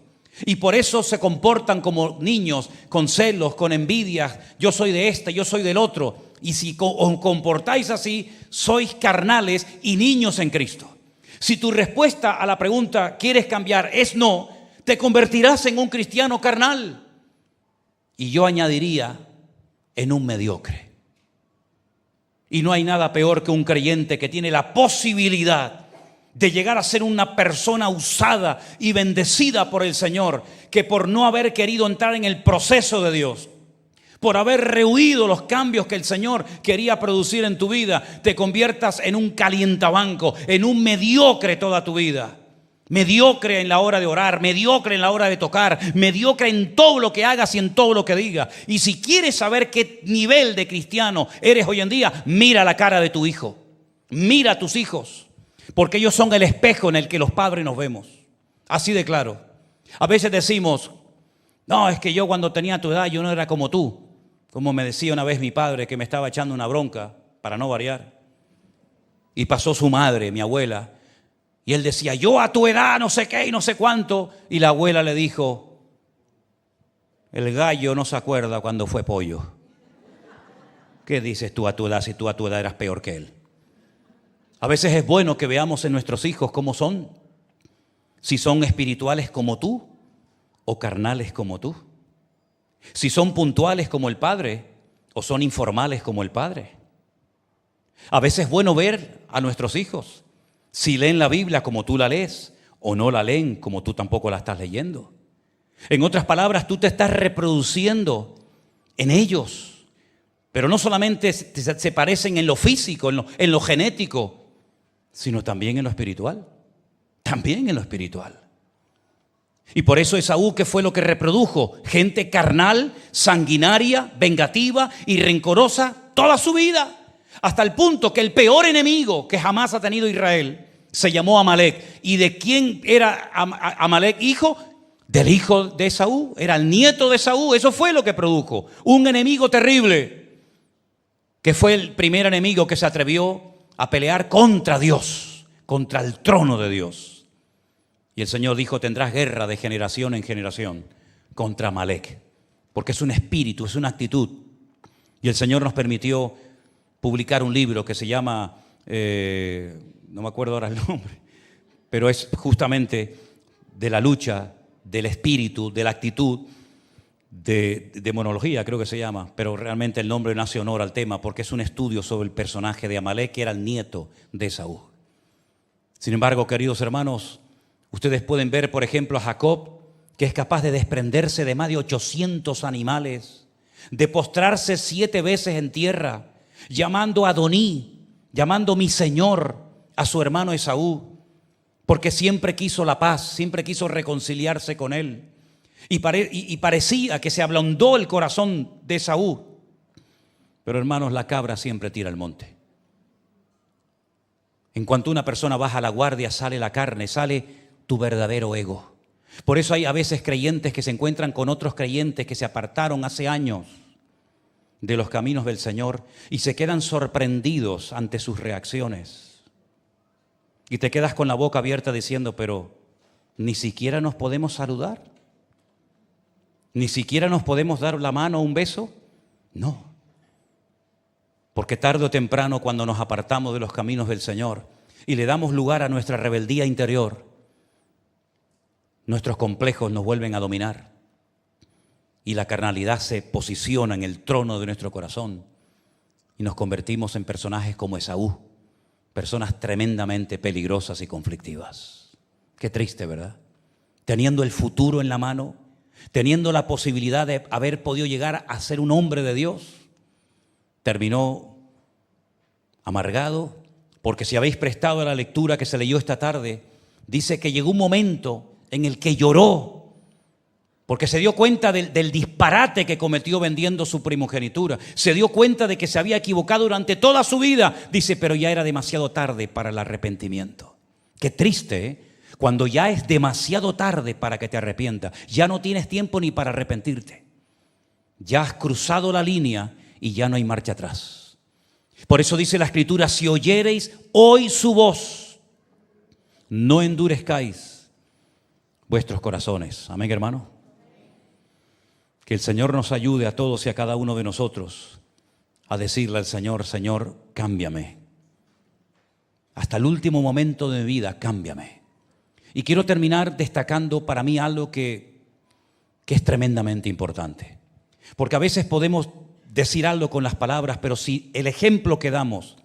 A: Y por eso se comportan como niños, con celos, con envidias. Yo soy de este, yo soy del otro. Y si os comportáis así, sois carnales y niños en Cristo. Si tu respuesta a la pregunta ¿quieres cambiar? es no, te convertirás en un cristiano carnal. Y yo añadiría, en un mediocre. Y no hay nada peor que un creyente que tiene la posibilidad de llegar a ser una persona usada y bendecida por el Señor, que por no haber querido entrar en el proceso de Dios, por haber rehuido los cambios que el Señor quería producir en tu vida, te conviertas en un calientabanco, en un mediocre toda tu vida. Mediocre en la hora de orar, mediocre en la hora de tocar, mediocre en todo lo que hagas y en todo lo que digas. Y si quieres saber qué nivel de cristiano eres hoy en día, mira la cara de tu hijo, mira a tus hijos, porque ellos son el espejo en el que los padres nos vemos. Así de claro. A veces decimos, no, es que yo cuando tenía tu edad yo no era como tú. Como me decía una vez mi padre, que me estaba echando una bronca, para no variar. Y pasó su madre, mi abuela, y él decía, yo a tu edad no sé qué y no sé cuánto. Y la abuela le dijo, el gallo no se acuerda cuando fue pollo. ¿Qué dices tú a tu edad si tú a tu edad eras peor que él? A veces es bueno que veamos en nuestros hijos cómo son. Si son espirituales como tú o carnales como tú. Si son puntuales como el padre o son informales como el padre. A veces es bueno ver a nuestros hijos si leen la Biblia como tú la lees o no la leen como tú tampoco la estás leyendo. En otras palabras, tú te estás reproduciendo en ellos. Pero no solamente se parecen en lo físico, en lo genético, sino también en lo espiritual. también en lo espiritual. Y por eso Esaú, ¿qué fue lo que reprodujo? Gente carnal, sanguinaria, vengativa y rencorosa toda su vida. Hasta el punto que el peor enemigo que jamás ha tenido Israel se llamó Amalek. ¿Y de quién era Amalek? Hijo del hijo de Esaú. Era el nieto de Esaú. Eso fue lo que produjo. Un enemigo terrible, que fue el primer enemigo que se atrevió a pelear contra Dios, contra el trono de Dios. Y el Señor dijo: tendrás guerra de generación en generación contra Amalek, porque es un espíritu, es una actitud. Y el Señor nos permitió publicar un libro que se llama, no me acuerdo ahora el nombre, pero es justamente de la lucha, del espíritu, de la actitud, de demonología creo que se llama, pero realmente el nombre no hace honor al tema, porque es un estudio sobre el personaje de Amalek, que era el nieto de Esaú. Sin embargo, queridos hermanos, ustedes pueden ver, por ejemplo, a Jacob, que es capaz de desprenderse de más de 800 animales, de postrarse 7 veces en tierra, llamando a Adoní, llamando mi Señor a su hermano Esaú, porque siempre quiso la paz, siempre quiso reconciliarse con él. Y parecía que se ablandó el corazón de Esaú. Pero hermanos, la cabra siempre tira al monte. En cuanto una persona baja la guardia, sale la carne, sale tu verdadero ego. Por eso hay a veces creyentes que se encuentran con otros creyentes que se apartaron hace años de los caminos del Señor y se quedan sorprendidos ante sus reacciones. Y te quedas con la boca abierta diciendo: pero ni siquiera nos podemos saludar, ni siquiera nos podemos dar la mano o un beso. No, porque tarde o temprano, cuando nos apartamos de los caminos del Señor y le damos lugar a nuestra rebeldía interior, nuestros complejos nos vuelven a dominar y la carnalidad se posiciona en el trono de nuestro corazón y nos convertimos en personajes como Esaú, personas tremendamente peligrosas y conflictivas. Qué triste, ¿verdad? Teniendo el futuro en la mano, teniendo la posibilidad de haber podido llegar a ser un hombre de Dios, terminó amargado, porque si habéis prestado a la lectura que se leyó esta tarde, dice que llegó un momento en el que lloró, porque se dio cuenta del disparate que cometió vendiendo su primogenitura. Se dio cuenta de que se había equivocado durante toda su vida. Dice: pero ya era demasiado tarde para el arrepentimiento. Qué triste, ¿eh? Cuando ya es demasiado tarde para que te arrepientas. Ya no tienes tiempo ni para arrepentirte. Ya has cruzado la línea y ya no hay marcha atrás. Por eso dice la Escritura: si oyereis hoy su voz, no endurezcáis vuestros corazones. Amén, hermano. Que el Señor nos ayude a todos y a cada uno de nosotros a decirle al Señor: Señor, cámbiame. Hasta el último momento de mi vida, cámbiame. Y quiero terminar destacando para mí algo que es tremendamente importante. Porque a veces podemos decir algo con las palabras, pero si el ejemplo que damos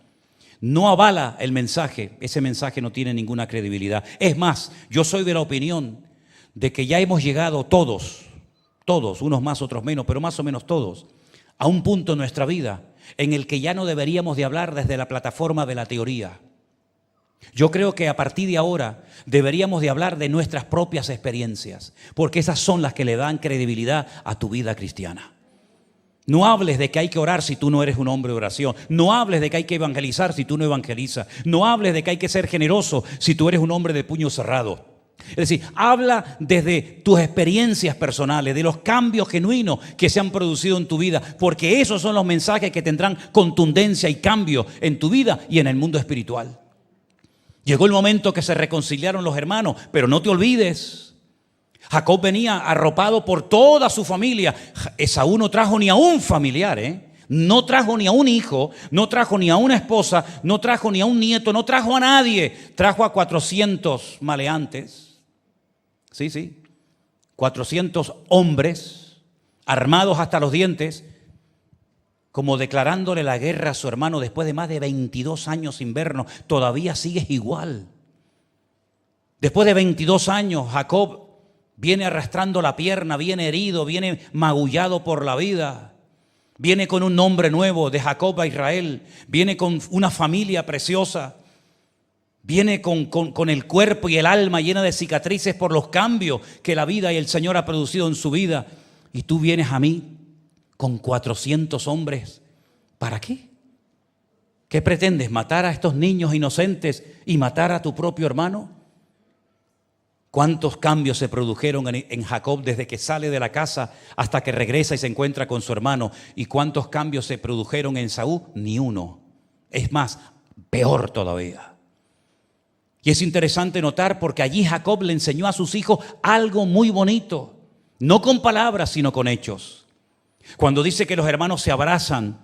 A: no avala el mensaje, ese mensaje no tiene ninguna credibilidad. Es más, yo soy de la opinión de que ya hemos llegado todos, unos más, otros menos, pero más o menos todos, a un punto en nuestra vida en el que ya no deberíamos de hablar desde la plataforma de la teoría. Yo creo que a partir de ahora deberíamos de hablar de nuestras propias experiencias, porque esas son las que le dan credibilidad a tu vida cristiana. No hables de que hay que orar si tú no eres un hombre de oración. No hables de que hay que evangelizar si tú no evangelizas. No hables de que hay que ser generoso si tú eres un hombre de puño cerrado. Es decir, habla desde tus experiencias personales, de los cambios genuinos que se han producido en tu vida, porque esos son los mensajes que tendrán contundencia y cambio en tu vida y en el mundo espiritual. Llegó el momento que se reconciliaron los hermanos, pero no te olvides, Jacob venía arropado por toda su familia. Esaú no trajo ni a un familiar, no trajo ni a un hijo, no trajo ni a una esposa, no trajo ni a un nieto, no trajo a nadie. Trajo a 400 maleantes. Sí, 400 hombres armados hasta los dientes, como declarándole la guerra a su hermano después de más de 22 años sin vernos. Todavía sigues igual. Después de 22 años, Jacob viene arrastrando la pierna, viene herido, viene magullado por la vida. Viene con un nombre nuevo, de Jacob a Israel. Viene con una familia preciosa. Viene con el cuerpo y el alma llena de cicatrices por los cambios que la vida y el Señor ha producido en su vida. Y tú vienes a mí con 400 hombres. ¿Para qué? ¿Qué pretendes? ¿Matar a estos niños inocentes y matar a tu propio hermano? ¿Cuántos cambios se produjeron en Jacob desde que sale de la casa hasta que regresa y se encuentra con su hermano? ¿Y cuántos cambios se produjeron en Saúl? Ni uno. Es más, peor todavía. Y es interesante notar porque allí Jacob le enseñó a sus hijos algo muy bonito. No con palabras, sino con hechos. Cuando dice que los hermanos se abrazan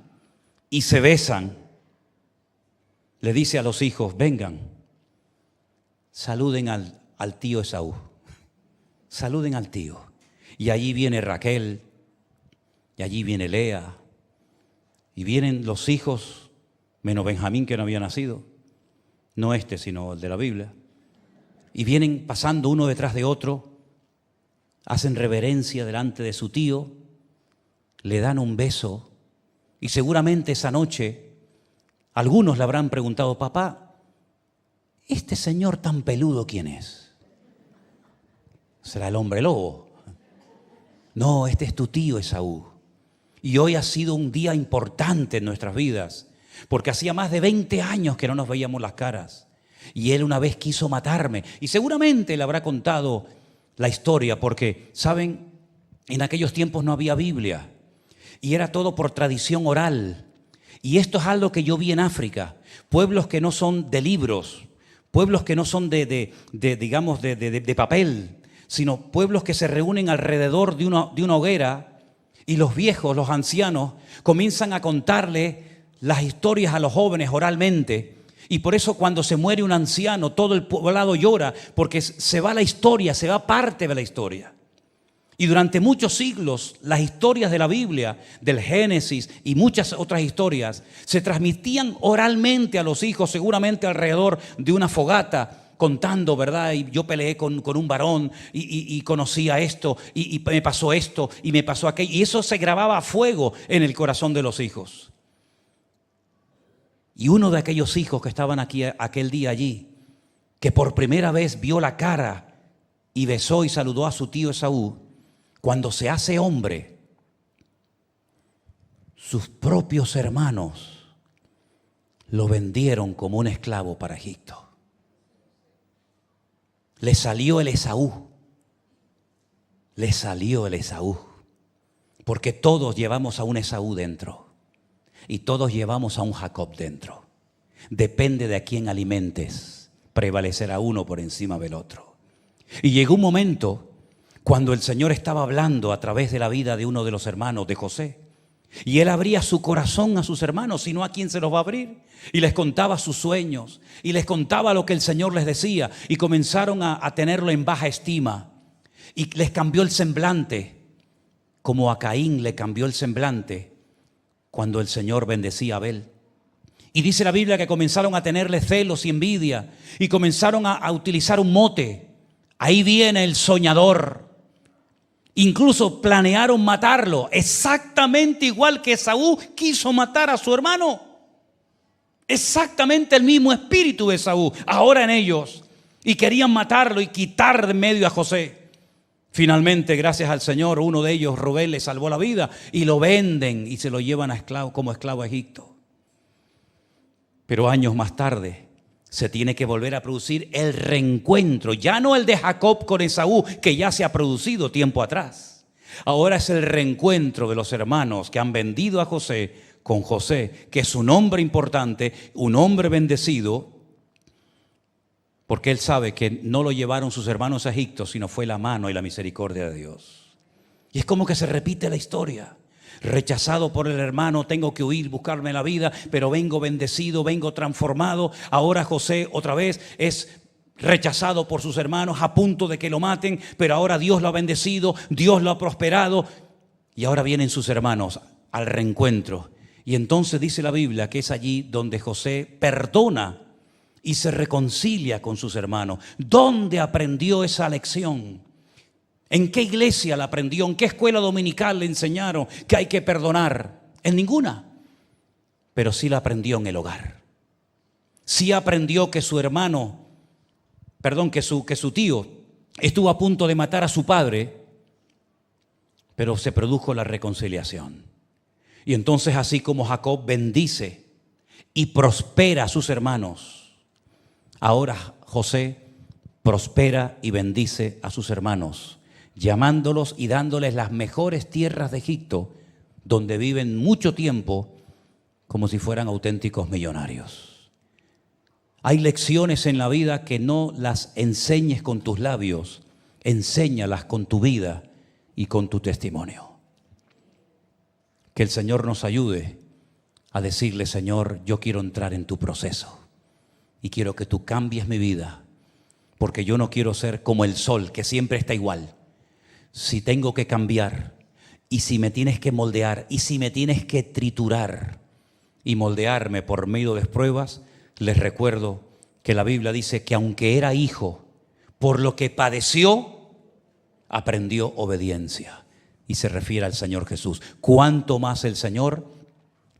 A: y se besan, le dice a los hijos, vengan, saluden al tío Esaú, saluden al tío. Y allí viene Raquel, y allí viene Lea, y vienen los hijos, menos Benjamín que no había nacido, no este sino el de la Biblia, y vienen pasando uno detrás de otro, hacen reverencia delante de su tío, le dan un beso, y seguramente esa noche algunos le habrán preguntado, papá, ¿este señor tan peludo quién es? ¿Será el hombre lobo? No, este es tu tío Esaú. Y hoy ha sido un día importante en nuestras vidas, porque hacía más de 20 años que no nos veíamos las caras. Y él una vez quiso matarme. Y seguramente le habrá contado la historia, porque, ¿saben? En aquellos tiempos no había Biblia. Y era todo por tradición oral. Y esto es algo que yo vi en África. Pueblos que no son de libros, pueblos que no son de papel, sino pueblos que se reúnen alrededor de una hoguera y los viejos, los ancianos, comienzan a contarle las historias a los jóvenes oralmente. Y por eso cuando se muere un anciano, todo el poblado llora, porque se va la historia, se va parte de la historia. Y durante muchos siglos, las historias de la Biblia, del Génesis y muchas otras historias, se transmitían oralmente a los hijos, seguramente alrededor de una fogata, contando, ¿verdad? Y yo peleé con un varón y conocí a esto, y me pasó esto, y me pasó aquello. Y eso se grababa a fuego en el corazón de los hijos. Y uno de aquellos hijos que estaban aquí aquel día allí, que por primera vez vio la cara y besó y saludó a su tío Esaú, cuando se hace hombre, sus propios hermanos lo vendieron como un esclavo para Egipto. Le salió el Esaú, porque todos llevamos a un Esaú dentro y todos llevamos a un Jacob dentro. Depende de a quién alimentes, prevalecerá uno por encima del otro. Y llegó un momento cuando el Señor estaba hablando a través de la vida de uno de los hermanos de José. Y él abría su corazón a sus hermanos, sino a quién se los va a abrir. Y les contaba sus sueños, y les contaba lo que el Señor les decía. Y comenzaron a tenerlo en baja estima. Y les cambió el semblante, como a Caín le cambió el semblante cuando el Señor bendecía a Abel. Y dice la Biblia que comenzaron a tenerle celos y envidia. Y comenzaron a utilizar un mote. Ahí viene el soñador. Incluso planearon matarlo, exactamente igual que Esaú quiso matar a su hermano. Exactamente el mismo espíritu de Esaú, ahora en ellos. Y querían matarlo y quitar de medio a José. Finalmente, gracias al Señor, uno de ellos, Rubén, le salvó la vida y lo venden y se lo llevan como esclavo a Egipto. Pero años más tarde se tiene que volver a producir el reencuentro, ya no el de Jacob con Esaú, que ya se ha producido tiempo atrás. Ahora es el reencuentro de los hermanos que han vendido a José con José, que es un hombre importante, un hombre bendecido, porque él sabe que no lo llevaron sus hermanos a Egipto, sino fue la mano y la misericordia de Dios. Y es como que se repite la historia. Rechazado por el hermano, tengo que huir, buscarme la vida, pero vengo bendecido, vengo transformado. Ahora José otra vez es rechazado por sus hermanos, a punto de que lo maten, pero ahora Dios lo ha bendecido, Dios lo ha prosperado, y ahora vienen sus hermanos al reencuentro. Y entonces dice la Biblia que es allí donde José perdona y se reconcilia con sus hermanos. ¿Dónde aprendió esa lección? ¿En qué iglesia la aprendió? ¿En qué escuela dominical le enseñaron que hay que perdonar? En ninguna. Pero sí la aprendió en el hogar. Sí aprendió que su hermano, que su tío estuvo a punto de matar a su padre, pero se produjo la reconciliación. Y entonces, así como Jacob bendice y prospera a sus hermanos, ahora José prospera y bendice a sus hermanos, llamándolos y dándoles las mejores tierras de Egipto, donde viven mucho tiempo como si fueran auténticos millonarios. Hay lecciones en la vida que no las enseñes con tus labios, enséñalas con tu vida y con tu testimonio. Que el Señor nos ayude a decirle: Señor, yo quiero entrar en tu proceso y quiero que tú cambies mi vida, porque yo no quiero ser como el sol que siempre está igual. Si tengo que cambiar, y si me tienes que moldear, y si me tienes que triturar y moldearme por medio de pruebas, les recuerdo que la Biblia dice que aunque era hijo, por lo que padeció, aprendió obediencia. Y se refiere al Señor Jesús. ¿Cuánto más el Señor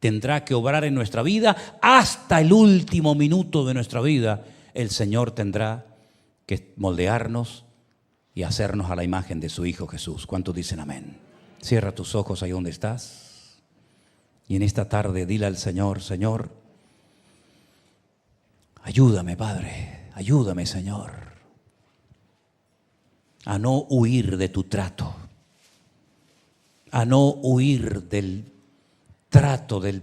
A: tendrá que obrar en nuestra vida? Hasta el último minuto de nuestra vida, el Señor tendrá que moldearnos y hacernos a la imagen de su Hijo Jesús. ¿Cuántos dicen amén? Cierra tus ojos ahí donde estás. Y en esta tarde dile al Señor: Señor, ayúdame, Padre, ayúdame, Señor, a no huir de tu trato, a no huir del trato, de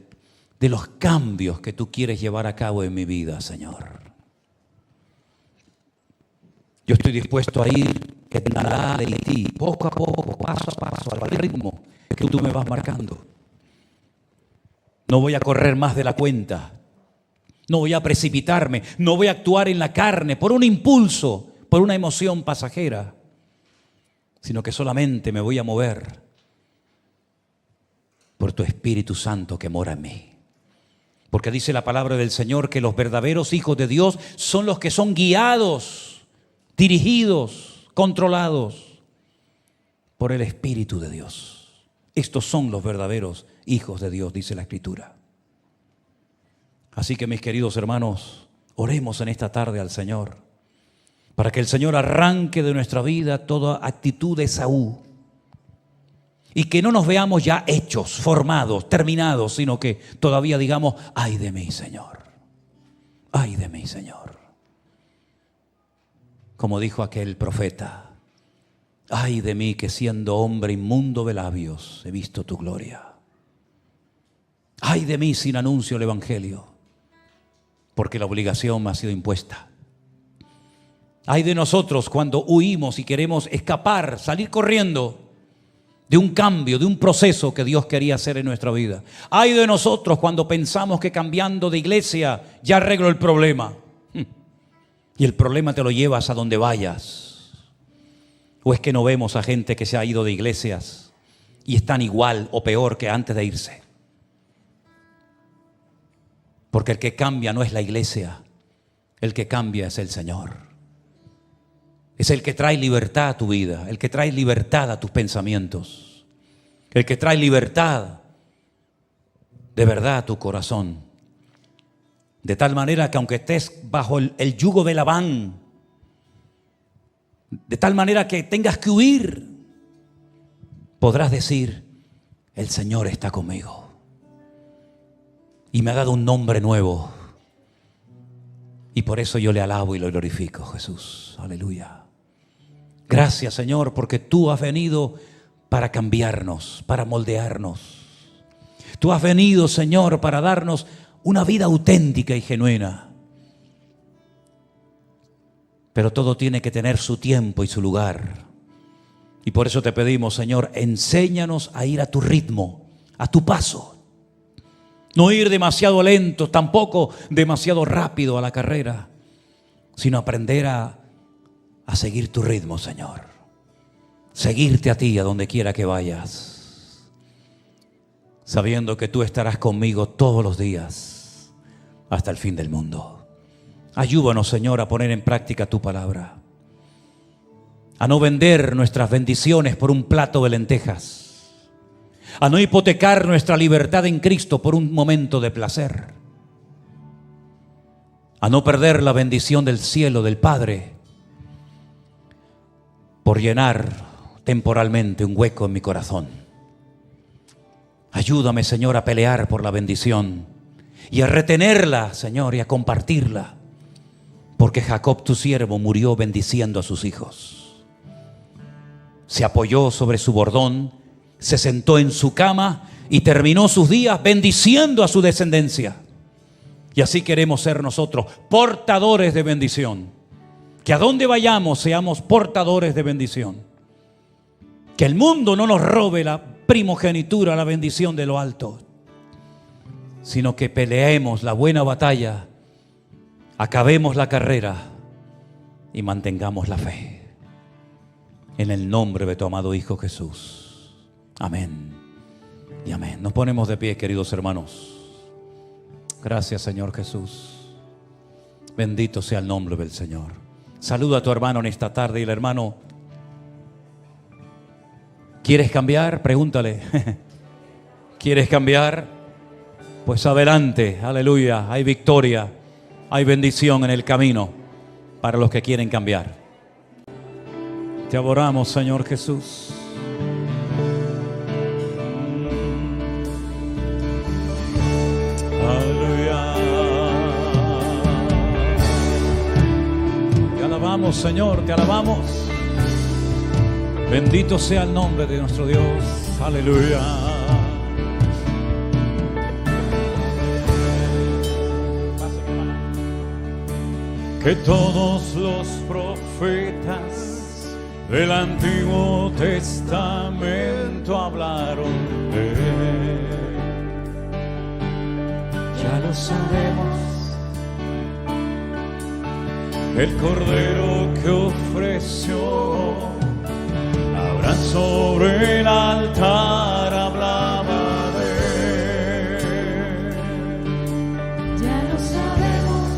A: los cambios que tú quieres llevar a cabo en mi vida, Señor. Yo estoy dispuesto a ir en nada de ti, poco a poco, paso a paso, al ritmo que tú me vas marcando. No voy a correr más de la cuenta, no voy a precipitarme, no voy a actuar en la carne por un impulso, por una emoción pasajera, sino que solamente me voy a mover por tu Espíritu Santo que mora en mí. Porque dice la palabra del Señor que los verdaderos hijos de Dios son los que son guiados, dirigidos, controlados por el Espíritu de Dios. Estos son los verdaderos hijos de Dios, dice la Escritura. Así que, mis queridos hermanos, oremos en esta tarde al Señor, para que el Señor arranque de nuestra vida toda actitud de Esaú, y que no nos veamos ya hechos, formados, terminados, sino que todavía digamos: ay de mí, Señor, ay de mí, Señor. Como dijo aquel profeta: ay de mí, que siendo hombre inmundo de labios he visto tu gloria. Ay de mí sin anuncio el evangelio, porque la obligación me ha sido impuesta. Ay de nosotros cuando huimos y queremos escapar, salir corriendo de un cambio, de un proceso que Dios quería hacer en nuestra vida. Ay de nosotros cuando pensamos que cambiando de iglesia ya arreglo el problema. Y el problema te lo llevas a donde vayas. ¿O es que no vemos a gente que se ha ido de iglesias y están igual o peor que antes de irse? Porque el que cambia no es la iglesia, el que cambia es el Señor. Es el que trae libertad a tu vida, el que trae libertad a tus pensamientos, el que trae libertad de verdad a tu corazón. De tal manera que aunque estés bajo el yugo de Labán, de tal manera que tengas que huir, podrás decir: el Señor está conmigo y me ha dado un nombre nuevo, y por eso yo le alabo y lo glorifico, Jesús. Aleluya. Gracias, Señor, porque tú has venido para cambiarnos, para moldearnos. Tú has venido, Señor, para darnos una vida auténtica y genuina. Pero todo tiene que tener su tiempo y su lugar. Y por eso te pedimos, Señor, enséñanos a ir a tu ritmo, a tu paso. No ir demasiado lento, tampoco demasiado rápido a la carrera, sino aprender a seguir tu ritmo, Señor. Seguirte a ti a donde quiera que vayas, sabiendo que tú estarás conmigo todos los días hasta el fin del mundo. Ayúdanos, Señor, a poner en práctica tu palabra, a no vender nuestras bendiciones por un plato de lentejas, a no hipotecar nuestra libertad en Cristo por un momento de placer. a no perder la bendición del cielo, del Padre, por llenar temporalmente un hueco en mi corazón. Ayúdame, Señor, a pelear por la bendición y a retenerla, Señor, y a compartirla, porque Jacob, tu siervo, murió bendiciendo a sus hijos. Se apoyó sobre su bordón, se sentó en su cama y terminó sus días bendiciendo a su descendencia. Y así queremos ser nosotros, portadores de bendición. Que a donde vayamos seamos portadores de bendición. Que el mundo no nos robe la primogenitura, la bendición de lo alto, sino que peleemos la buena batalla, acabemos la carrera y mantengamos la fe. En el nombre de tu amado Hijo Jesús. Amén y amén. Nos ponemos de pie, queridos hermanos. Gracias, Señor Jesús. Bendito sea el nombre del Señor. Saluda a tu hermano en esta tarde y el hermano, ¿quieres cambiar? Pregúntale. ¿Quieres cambiar? Pues adelante, aleluya. Hay victoria, hay bendición en el camino para los que quieren cambiar. Te adoramos, Señor Jesús. Señor, te alabamos. Bendito sea el nombre de nuestro Dios. Aleluya. Que todos los profetas del Antiguo Testamento hablaron de él. Ya lo sabemos. El cordero que ofreció Abraham sobre el altar hablaba de él.
B: Ya lo sabemos,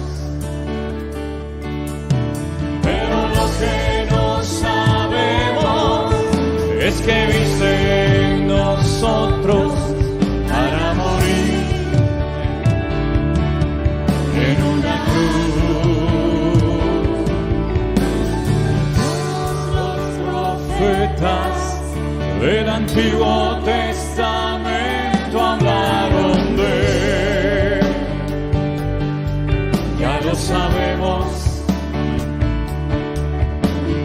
A: pero lo que no sabemos es que viste en nosotros para morir en una cruz. Del Antiguo Testamento hablaron de él. Ya lo sabemos.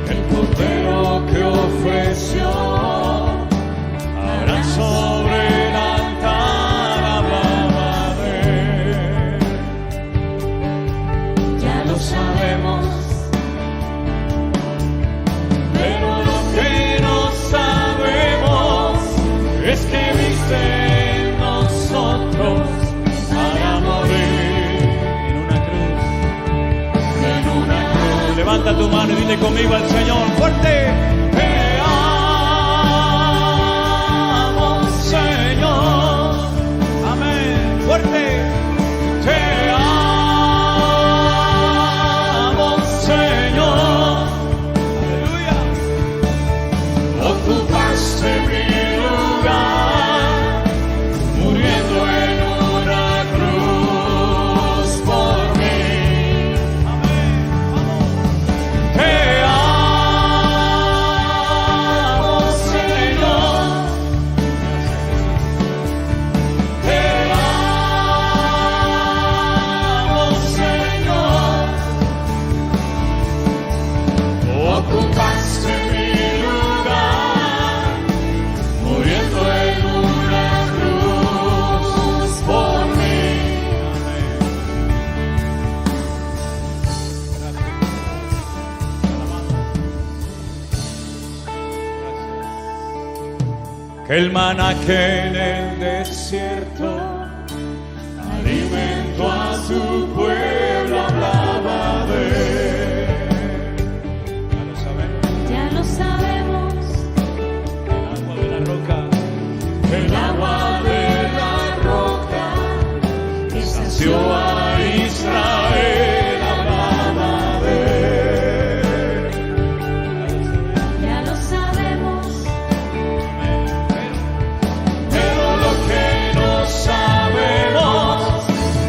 A: El cordero que ofreció Abraham sobre el altar hablaba de él. Ya lo sabemos. Es que viste en nosotros para morir en una cruz, en una cruz. Levanta tu mano y dile conmigo al Señor fuerte: te amo, Señor. Amén. Fuerte: te amo, Señor. Aleluya. Ocupaste mi muriendo en una cruz por mí. Amén. Vamos. Te amo, Señor. Te amo, Señor. Ocupaste mi lugar, muriendo en una cruz por mí. Que el maná que en el desierto alimentó a su pueblo hablaba de él.
B: ya lo sabemos.
A: El agua de la roca que sació a Israel hablaba de él.
B: Ya lo sabemos,
A: Pero lo que no sabemos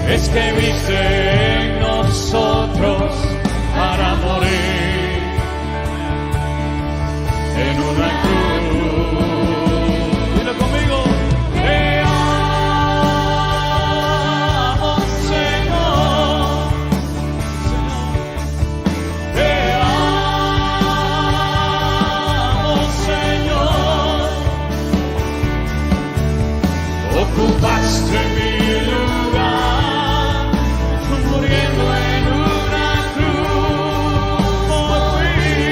A: es que viste en nosotros
C: en una cruz. Dilo conmigo. Te amo, Señor. Te amo, Señor. Ocupaste mi lugar, muriendo en una cruz por mí.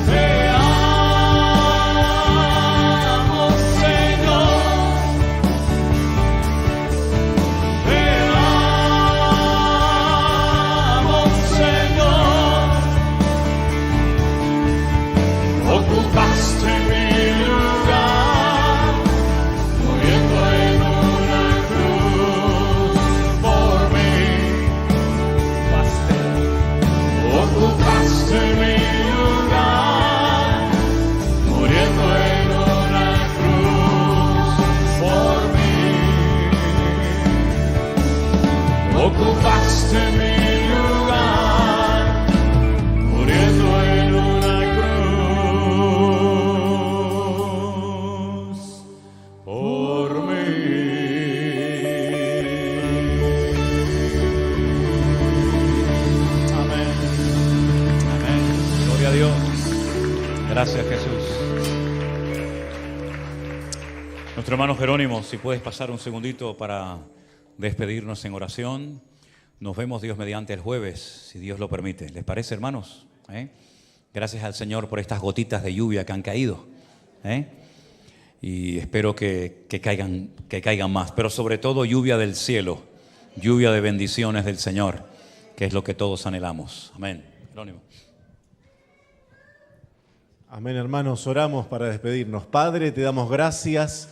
C: Te amo, Señor. Te amo, Señor. Ocupaste mi lugar, muriendo en una cruz por mí. Ocupaste mi lugar, muriendo en una cruz por mí. Ocupaste mi lugar, muriendo en una cruz por mí.
A: Amén. Amén. Gloria a Dios. Gracias, Jesús. Nuestro hermano Jerónimo, si puedes pasar un segundito para despedirnos en oración. Nos vemos Dios mediante el jueves, si Dios lo permite. ¿Les parece, hermanos? Gracias al Señor por estas gotitas de lluvia que han caído. Y espero que caigan más, pero sobre todo lluvia del cielo, lluvia de bendiciones del Señor, que es lo que todos anhelamos. Amén. Jerónimo.
D: Amén, hermanos, oramos para despedirnos. Padre, te damos gracias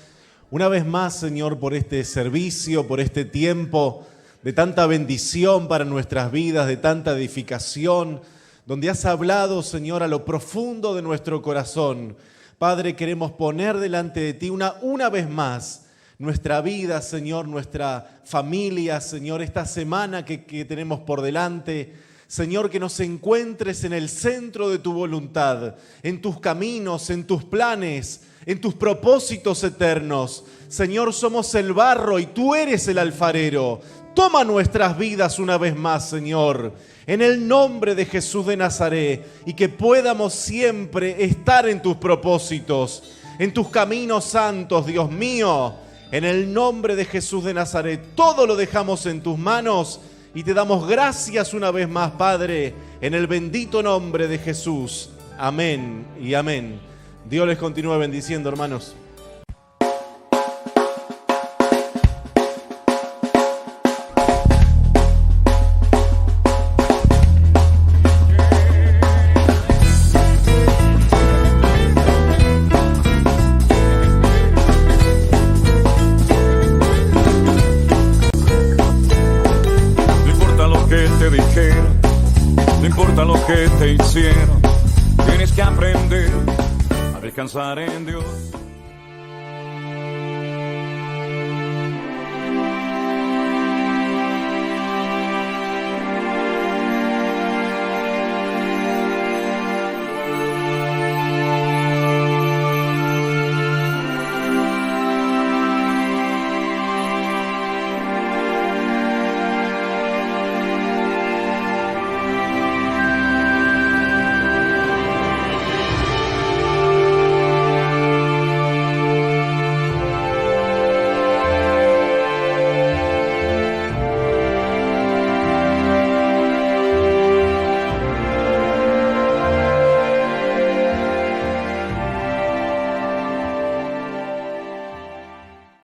D: una vez más, Señor, por este servicio, por este tiempo de tanta bendición para nuestras vidas, de tanta edificación, donde has hablado, Señor, a lo profundo de nuestro corazón. Padre, queremos poner delante de ti una vez más nuestra vida, Señor, nuestra familia, Señor, esta semana que tenemos por delante. Señor, que nos encuentres en el centro de tu voluntad, en tus caminos, en tus planes, en tus propósitos eternos. Señor, somos el barro y tú eres el alfarero. Toma nuestras vidas una vez más, Señor, en el nombre de Jesús de Nazaret, y que podamos siempre estar en tus propósitos, en tus caminos santos, Dios mío. En el nombre de Jesús de Nazaret, todo lo dejamos en tus manos y te damos gracias una vez más, Padre, en el bendito nombre de Jesús. Amén y amén. Dios les continúe bendiciendo, hermanos.
C: No importa lo que te hicieron, tienes que aprender a descansar en Dios.